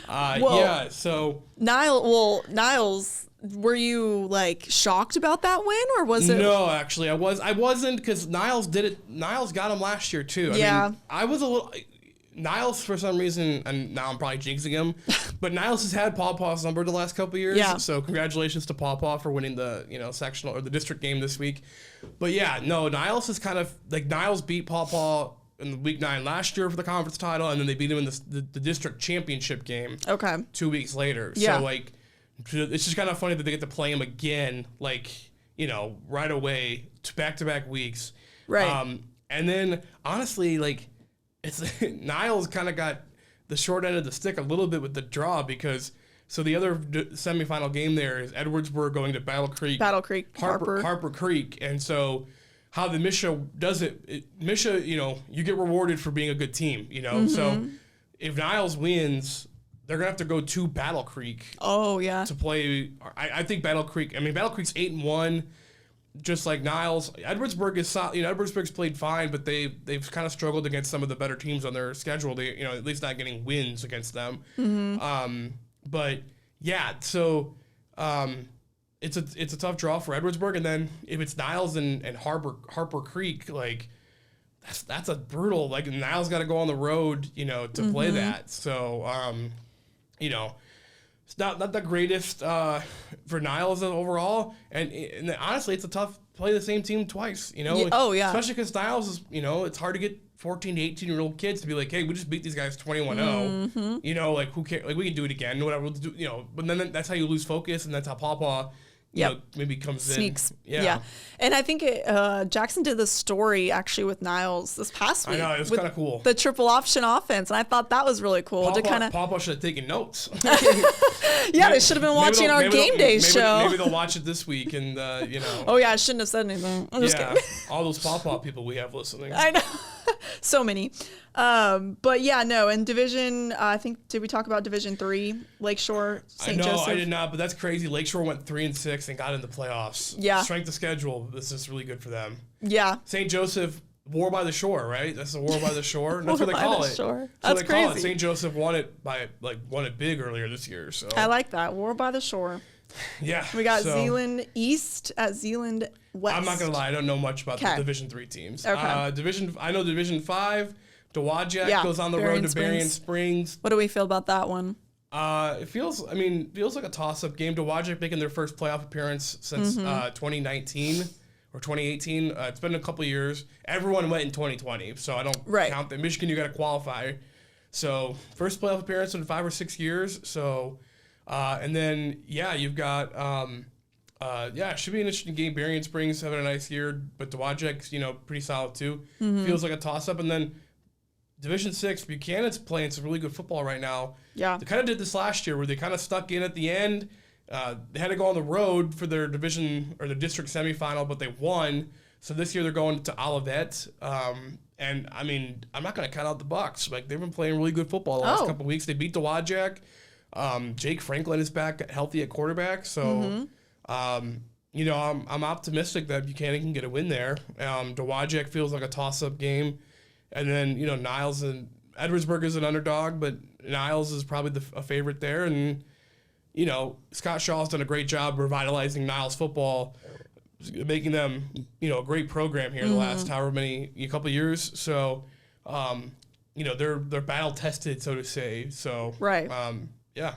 yay! So Niles, were you like shocked about that win, or was it? No, actually, I wasn't, because Niles did it. Niles got him last year too. I mean, I was a little. Niles, for some reason, and now I'm probably jinxing him, but Niles has had Paw Paw's number the last couple of years. Yeah. So congratulations to Paw Paw for winning the sectional or the district game this week. But yeah, no, Niles is kind of like, Niles beat Paw Paw in Week 9 last year for the conference title, and then they beat him in the district championship game. Okay. 2 weeks later. Yeah. So like, it's just kind of funny that they get to play him again, like, right away, back-to-back weeks. Right. And then honestly, like, it's Niles kind of got the short end of the stick a little bit with the draw, because the other semifinal game there is Edwardsburg going to Battle Creek, Harper Creek, and so how the Misha does it, Misha, you get rewarded for being a good team, So if Niles wins, they're gonna have to go to Battle Creek. Oh yeah. To play, I think Battle Creek's 8-1. Just like Niles, Edwardsburg is solid. Edwardsburg's played fine, but they've kind of struggled against some of the better teams on their schedule. They, at least not getting wins against them. But yeah, so it's a tough draw for Edwardsburg, and then if it's Niles and Harper Creek, like that's a brutal. Like, Niles got to go on the road, to play that. So it's not the greatest for Niles overall, and honestly, it's a tough play the same team twice. Oh yeah. Especially because Niles is, it's hard to get 14 to 18-year-old kids to be like, hey, we just beat these guys 21-0. Like, who cares? Like, we can do it again. Whatever. We'll do, But then that's how you lose focus, and that's how Paw Paw maybe comes sneaks. in. Yeah. And I think Jackson did this story actually with Niles this past week. I know, it was kind of cool. The triple option offense, and I thought that was really cool. Paw Paw should have taken notes. Yeah, they should have been watching our game day show. Maybe they'll watch it this week, and Oh yeah, I shouldn't have said anything. I'm just kidding. All those Paw Paw people we have listening. I know. So many. But yeah, no, in Division, I think, did we talk about Division 3, Lakeshore, St. Joseph? I did not, but that's crazy. Lakeshore went 3-6 and got in the playoffs. Yeah. Strength of schedule, this is really good for them. Yeah. St. Joseph, War by the Shore, right? That's the War by the Shore. That's what they call it. Shore. That's what they call it. crazy. St. Joseph won it big earlier this year. So I like that. War by the Shore. Yeah. We got Zeeland East at Zeeland West. I'm not gonna lie, I don't know much about the Division 3 teams. Okay. I know Division 5. Dowagiac goes on the road to Berrien Springs. What do we feel about that one? It feels like a toss-up game. Dowagiac making their first playoff appearance since 2019 or 2018. It's been a couple years. Everyone went in 2020, so I don't count that. Michigan, you got to qualify. So first playoff appearance in 5 or 6 years. So, and then you've got it should be an interesting game. Berrien Springs having a nice year, but Dowagiac's pretty solid too. Feels like a toss-up, and then Division 6, Buchanan's playing some really good football right now. Yeah. They kind of did this last year where they kind of stuck in at the end. They had to go on the road for their division or the district semifinal, but they won. So this year they're going to Olivet. And I'm not going to cut out the Bucks. Like, they've been playing really good football the last couple of weeks. They beat Dowagiac. Jake Franklin is back healthy at quarterback. So, I'm optimistic that Buchanan can get a win there. Dowagiac feels like a toss-up game. And then, Niles and Edwardsburg is an underdog, but Niles is probably a favorite there. And, Scott Shaw's done a great job revitalizing Niles football, making them, a great program here the last couple of years. So, they're battle tested, so to say. So, yeah.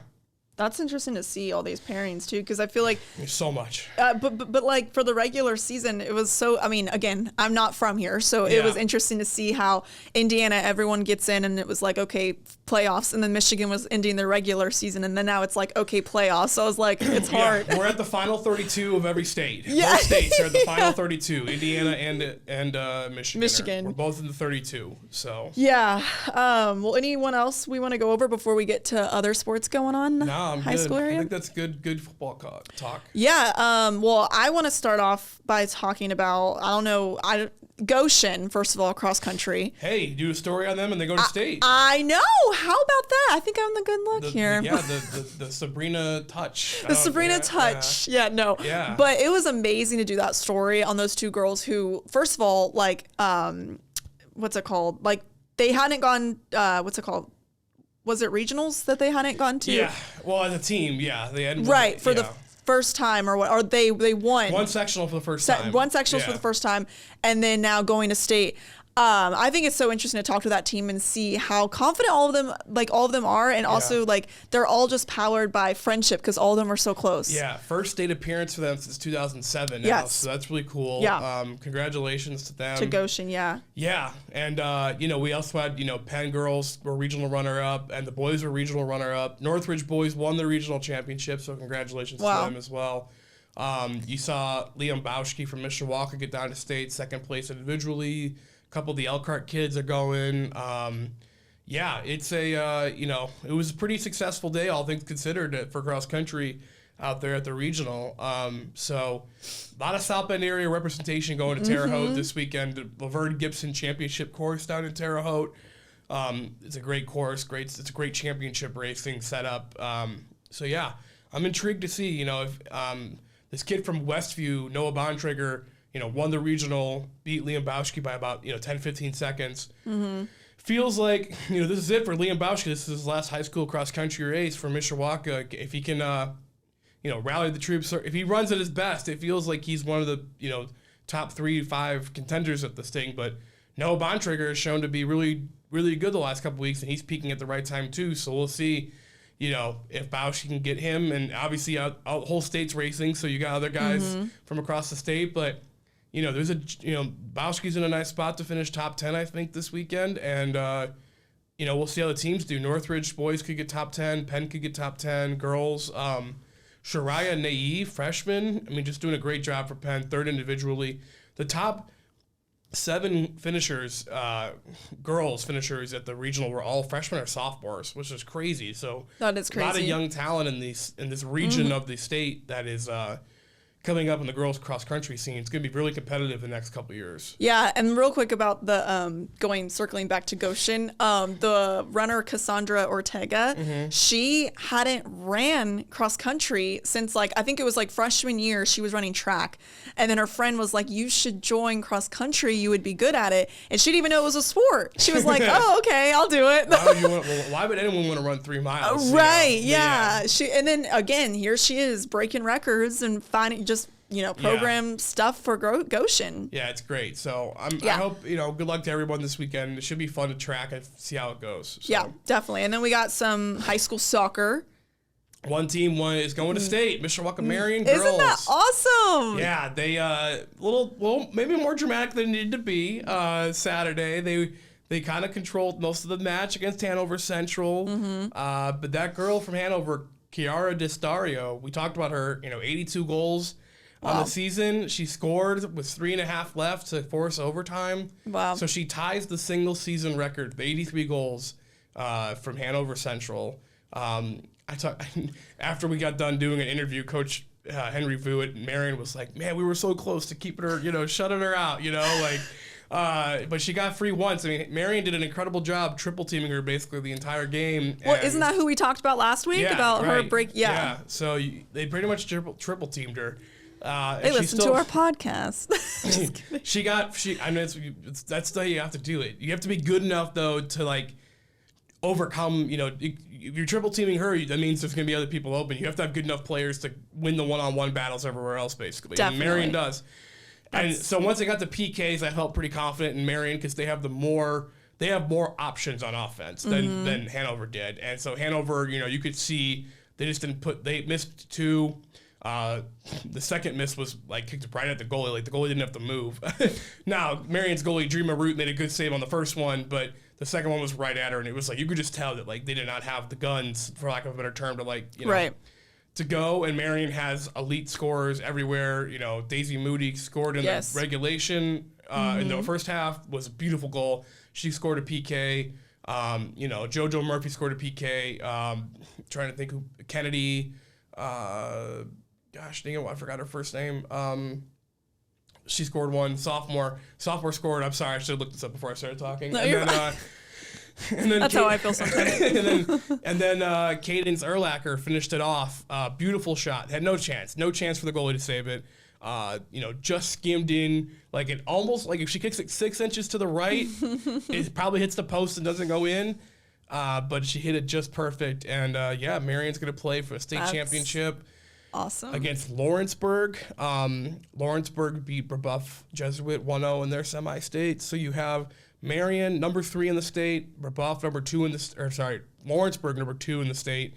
That's interesting to see all these pairings too, because I feel like there's so much. But like for the regular season, it was so. I mean, again, I'm not from here, so it was interesting to see how Indiana, everyone gets in, and it was like, okay, playoffs, and then Michigan was ending their regular season, and then now it's like, okay, playoffs. So I was like, it's hard. We're at the final 32 of every state. Yeah. Both states are at the final 32. Indiana and Michigan. We're both in the 32. So yeah. Well, anyone else we want to go over before we get to other sports going on? No, I'm high good. school area? I think that's good football talk. Yeah. Well, I want to start off by talking about, Goshen, first of all, cross country. Hey, do a story on them and they go to state. I know. How about that? I think I'm the good look here. The Sabrina touch. The Sabrina touch. Yeah, no. Yeah. But it was amazing to do that story on those two girls who, first of all, like, what's it called? Like, they hadn't gone, what's it called? Was it regionals that they hadn't gone to? Yeah. Well, as a team, yeah. They had the first time or what? Or they won. One sectional for the first time. One sectional for the first time, and then now going to state. I think it's so interesting to talk to that team and see how confident all of them are, and also like they're all just powered by friendship because all of them are so close. Yeah, first state appearance for them since 2007 now, yes. So that's really cool. Yeah. Congratulations to them. To Goshen, yeah. Yeah, and we also had Penn girls were regional runner-up, and the boys were regional runner-up. Northridge boys won the regional championship, so congratulations to them as well. You saw Liam Bauschke from Mishawaka get down to state, second place individually. Couple of the Elkhart kids are going. It's it was a pretty successful day, all things considered, for cross country out there at the regional. So a lot of South Bend area representation going to Terre Haute this weekend. The Laverne Gibson Championship course down in Terre Haute. It's a great course. It's a great championship racing setup. I'm intrigued to see, if this kid from Westview, Noah Bontrager, won the regional, beat Liam Bauschke by about, 10, 15 seconds. Mm-hmm. Feels like, this is it for Liam Bauschke. This is his last high school cross-country race for Mishawaka. If he can, rally the troops, or if he runs at his best, it feels like he's one of the, top 3-5 contenders at this thing. But Noah Bontrager has shown to be really, really good the last couple weeks, and he's peaking at the right time, too. So we'll see, if Bauschke can get him. And obviously, whole state's racing, so you got other guys from across the state. But there's Bauschke's in a nice spot to finish top 10, I think, this weekend. And, we'll see how the teams do. Northridge boys could get top 10. Penn could get top 10. Girls, Shariah Naive, freshman, just doing a great job for Penn, third individually. The top 7 finishers, girls finishers at the regional were all freshmen or sophomores, which is crazy. So that is crazy. A lot of young talent in this region of the state that is coming up in the girls cross country scene. It's going to be really competitive the next couple of years. Yeah, and real quick about the circling back to Goshen, the runner Cassandra Ortega, she hadn't ran cross country since I think it was freshman year. She was running track, and then her friend was like, "You should join cross country. You would be good at it." And she didn't even know it was a sport. She was like, "Oh, okay, I'll do it." Why would anyone want to run 3 miles? Right? Yeah. And then again, here she is breaking records and finding just program stuff for Goshen. Yeah, it's great. So I hope, good luck to everyone this weekend. It should be fun to track and see how it goes. So. Yeah, definitely. And then we got some high school soccer. One team is going to state, Mishawaka Marion girls. Isn't that awesome? Yeah, they little maybe more dramatic than it needed to be. Saturday they kind of controlled most of the match against Hanover Central. But that girl from Hanover, Chiara Distario, we talked about her. 82 goals. On the season, she scored with 3.5 left to force overtime. Wow. So she ties the single season record, the 83 goals from Hanover Central. After we got done doing an interview, Coach Henry Vuitt and Marion was like, "Man, we were so close to keeping her, shutting her out, but she got free once. I mean, Marion did an incredible job triple teaming her basically the entire game. Well, isn't that who we talked about last week her break? Yeah. So they pretty much triple teamed her. They listen to our podcast. That's the way you have to do it. You have to be good enough though to overcome. If you're triple teaming her, that means there's going to be other people open. You have to have good enough players to win the one-on-one battles everywhere else, basically. Definitely. And Marion does. And so once they got the PKs, I felt pretty confident in Marion because they have more options on offense than Hanover did. And so Hanover, you could see they just they missed 2. The second miss was kicked right at the goalie. The goalie didn't have to move. Now, Marion's goalie, Dreama Root, made a good save on the first one, but the second one was right at her, and it was you could just tell that they did not have the guns, for lack of a better term, to to go. And Marion has elite scorers everywhere. Daisy Moody scored in the regulation in the first half, was a beautiful goal. She scored a PK. JoJo Murphy scored a PK. Trying to think who Kennedy. Gosh, dang it, I forgot her first name. She scored one. Sophomore scored. I'm sorry, I should have looked this up before I started talking. No, and then that's how I feel sometimes. and then Cadence Erlacher finished it off. Beautiful shot. Had no chance for the goalie to save it. Just skimmed in. It almost if she kicks it 6 inches to the right, it probably hits the post and doesn't go in. But she hit it just perfect. And Marion's going to play for a state championship. Awesome. Against Lawrenceburg. Lawrenceburg beat Brebeuf Jesuit 1-0 in their semi-state. So you have Marion, number 3 in the state, Brebeuf, number 2 in the Lawrenceburg, number 2 in the state.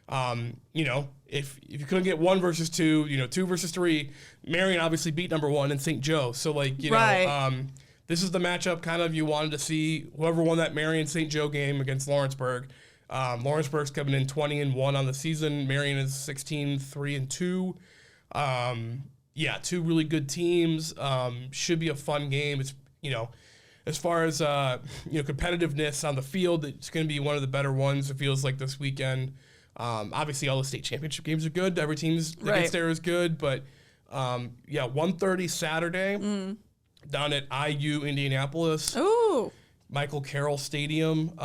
If you couldn't get 1 versus 2, 2 versus 3, Marion obviously beat number 1 in St. Joe. So this is the matchup kind of you wanted to see. Whoever won that Marion St. Joe game against Lawrenceburg. Lawrenceburg's coming in 20-1 on the season. Marion is 16-3-2. 2 really good teams. Should be a fun game. It's as far as competitiveness on the field, it's going to be one of the better ones. It feels like this weekend. Obviously, all the state championship games are good. Every team that gets there is good, but 1:30 Saturday down at IU Indianapolis. Ooh. Michael Carroll Stadium.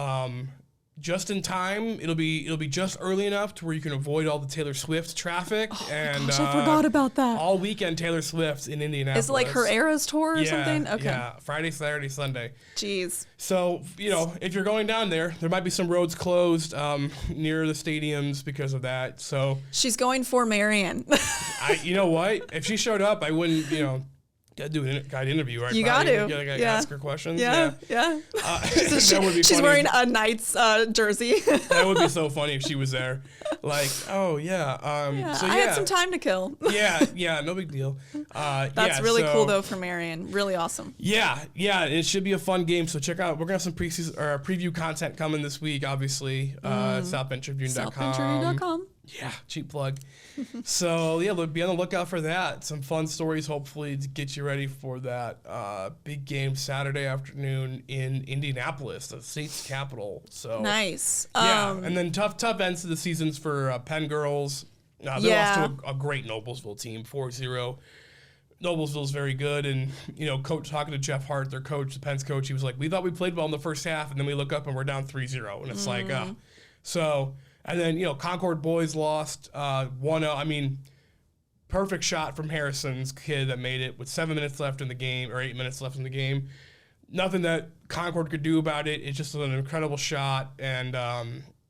Just in time. It'll be just early enough to where you can avoid all the Taylor Swift traffic. Oh and gosh, I forgot about that. All weekend Taylor Swift in Indianapolis. Is it her Eras tour or something? Okay. Yeah, Friday, Saturday, Sunday. Jeez. So, if you're going down there might be some roads closed near the stadiums because of that. So she's going for Marion. You know what? If she showed up, I wouldn't, gotta do a guide interview, right? You got to. Ask her questions. Yeah. That would be she's funny. wearing a Knights jersey. That would be so funny if she was there. So I had some time to kill. No big deal. That's really cool though for Marion. Really awesome. Yeah, it should be a fun game. So check out. We're gonna have some preview content coming this week. Obviously, SouthBendTribune.com. SouthBendTribune.com. Yeah, cheap plug. So be on the lookout for that. Some fun stories, hopefully, to get you ready for that big game Saturday afternoon in Indianapolis, the state's capital. So nice. And then tough ends to the seasons for Penn girls. They lost to a great Noblesville team, 4-0. Noblesville's very good, and coach talking to Jeff Hart, their coach, the Penn's coach, he was like, we thought we played well in the first half, and then we look up and we're down 3-0, and it's so, and then Concord boys lost 1-0. I mean, perfect shot from Harrison's kid that made it with 7 minutes left in the game, or 8 minutes left in the game. Nothing that Concord could do about it. It's just an incredible shot, and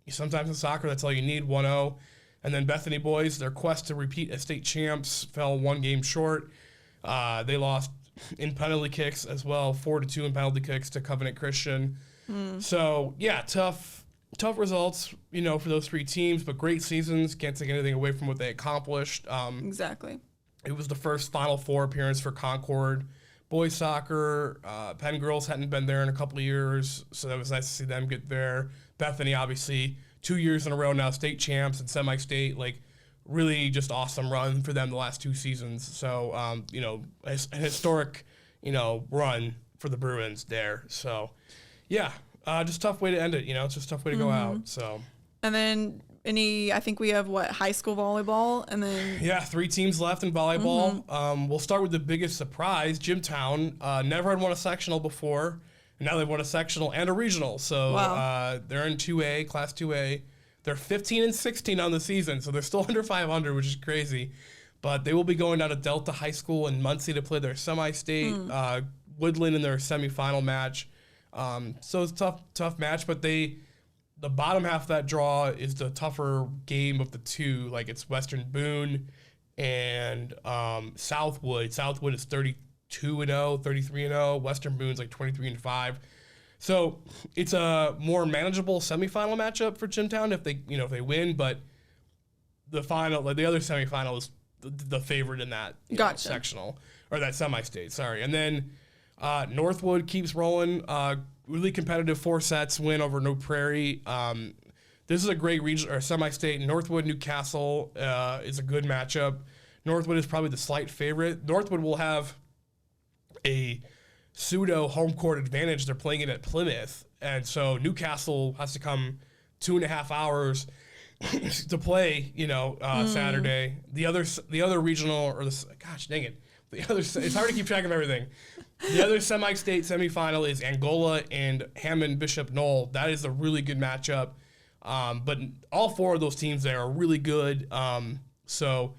sometimes in soccer that's all you need. 1-0. And then Bethany boys, their quest to repeat as state champs fell one game short. They lost in penalty kicks as well, 4-2 in penalty kicks to Covenant Christian. So yeah, tough results, for those three teams, but great seasons. Can't take anything away from what they accomplished. Exactly. It was the first Final Four appearance for Concord boys soccer. Penn girls hadn't been there in a couple of years, so that was nice to see them get there. Bethany, obviously, 2 years in a row now, state champs and semi-state, really just awesome run for them the last 2 seasons. So, a historic, run for the Bruins there. So, yeah, just tough way to end it. It's just a tough way to go out. So, and then I think we have high school volleyball, and then 3 teams left in volleyball. We'll start with the biggest surprise. Jimtown never had won a sectional before, and now they've won a sectional and a regional. So they're in 2A, Class 2A. They're 15-16 on the season, so they're still under 500, which is crazy. But they will be going down to Delta High School in Muncie to play their semi-state. Woodland in their semifinal match. So it's a tough match, but the bottom half of that draw is the tougher game of the two. It's Western Boone and Southwood. Southwood is 32-0, 33-0. Western Boone's 23-5. So it's a more manageable semifinal matchup for Jimtown if they win, but the final, the other semifinal is the favorite in that sectional, or that semi-state, sorry. And then Northwood keeps rolling. Really competitive 4 sets win over New Prairie. This is a great region or semi-state. Northwood Newcastle is a good matchup. Northwood is probably the slight favorite. Northwood will have a pseudo home court advantage. They're playing it at Plymouth, and so Newcastle has to come 2.5 hours to play. Saturday. The other regional, or gosh dang it, it's hard to keep track of everything. The other semi-state semifinal is Angola and Hammond Bishop Knoll. That is a really good matchup. But all 4 of those teams there are really good. So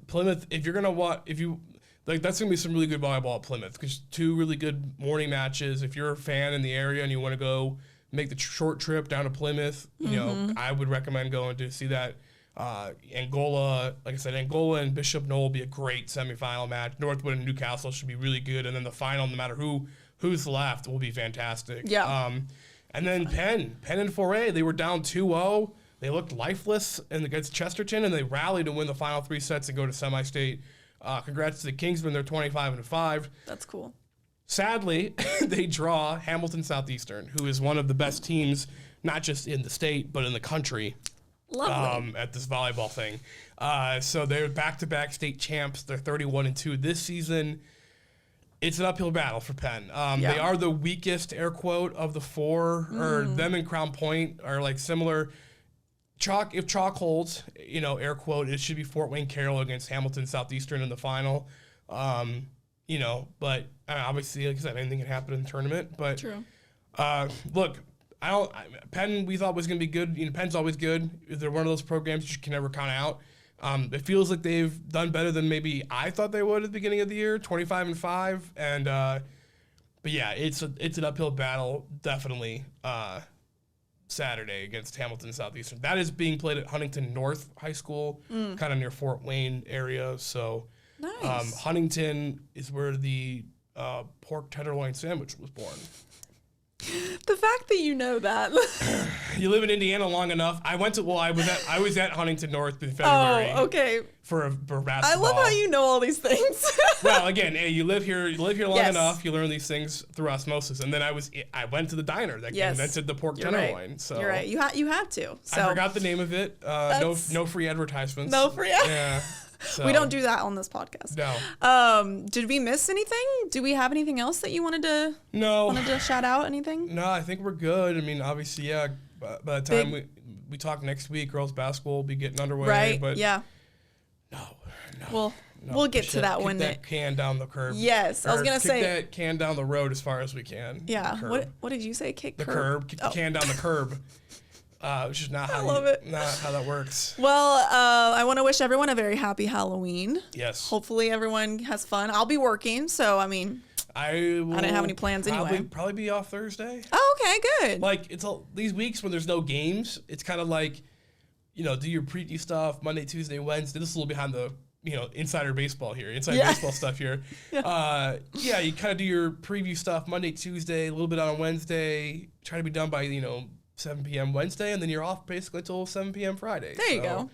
Plymouth, if you're gonna that's gonna be some really good volleyball at Plymouth, because 2 really good morning matches. If you're a fan in the area and you want to go make the short trip down to Plymouth, I would recommend going to see that. Angola, like I said, Angola and Bishop Knoll will be a great semifinal match. Northwood and Newcastle should be really good, and then the final, no matter who's left, will be fantastic. Yeah. And then Penn in 4A, they were down 2-0. They looked lifeless against Chesterton, and they rallied to win the final 3 sets and go to semi-state. Congrats to the Kingsmen. They're 25-5. That's cool. Sadly, they draw Hamilton Southeastern, who is one of the best teams, not just in the state, but in the country. Lovely. At this volleyball thing. So they're back-to-back state champs. They're 31-2 this season. It's an uphill battle for Penn. They are the weakest, air quote, of the 4, or them and Crown Point are similar. If chalk holds, air quote, it should be Fort Wayne Carroll against Hamilton Southeastern in the final. But obviously, like I said, anything can happen in the tournament. But true. Look, Penn we thought was going to be good. Penn's always good. They're one of those programs you can never count out. It feels like they've done better than maybe I thought they would at the beginning of the year, 25-5. And but yeah, it's an uphill battle, definitely. Saturday against Hamilton Southeastern. That is being played at Huntington North High School, kind of near Fort Wayne area. So nice. Huntington is where the pork tenderloin sandwich was born. The fact that you know that. You live in Indiana long enough. I was at Huntington North in February. Oh, okay. For basketball. I love how you know all these things. Well, again, hey, you live here long enough. You learn these things through osmosis. And then I went to the diner that invented the pork tenderloin. Right. So you're right. You have to. So I forgot the name of it. No free advertisements. No free. Yeah. So. We don't do that on this podcast. No. Did we miss anything? Do we have anything else that you wanted to shout out? Anything? No, I think we're good. I mean, obviously, yeah. By the time we talk next week. Girls basketball will be getting underway. Right? But yeah. No. We'll get to that one. Kick that can down the curb. Yes, I was gonna say kick that can down the road as far as we can. Yeah. What did you say? Kick the curb. Kick the can down the curb. Which is not how that works. Well, I want to wish everyone a very happy Halloween. Yes. Hopefully everyone has fun. I'll be working, so I mean, I didn't have any plans anyway. Probably be off Thursday. Oh, okay, good. Like these weeks when there's no games, it's kind of like, do your preview stuff Monday, Tuesday, Wednesday. This is a little behind the insider baseball here, baseball stuff here. Yeah. You kind of do your preview stuff Monday, Tuesday, a little bit on Wednesday. Try to be done by 7 p.m. Wednesday, and then you're off basically until 7 p.m. Friday. There you go.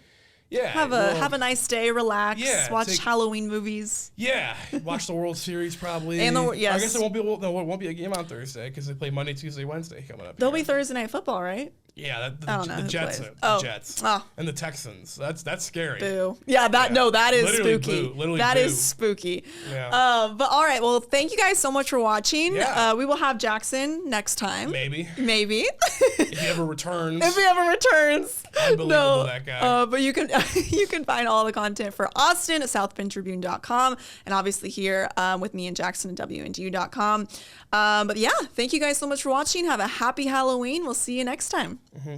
Yeah. Have a nice day, relax, watch Halloween movies. Yeah, watch the World Series probably. And I guess there won't be a game on Thursday because they play Monday, Tuesday, Wednesday coming up. There'll be Thursday night football, right? Yeah, the Jets, Jets, and the Texans. That's scary. Boo. Yeah, that is literally spooky. Literally that boo. is spooky. Yeah. But all right, well, thank you guys so much for watching. Yeah. We will have Jackson next time. Maybe. If he ever returns. Unbelievable, that guy. But you can find all the content for Austin at southbendtribune.com, and obviously here with me and Jackson at WNDU.com. But yeah, thank you guys so much for watching. Have a happy Halloween. We'll see you next time. Mm-hmm.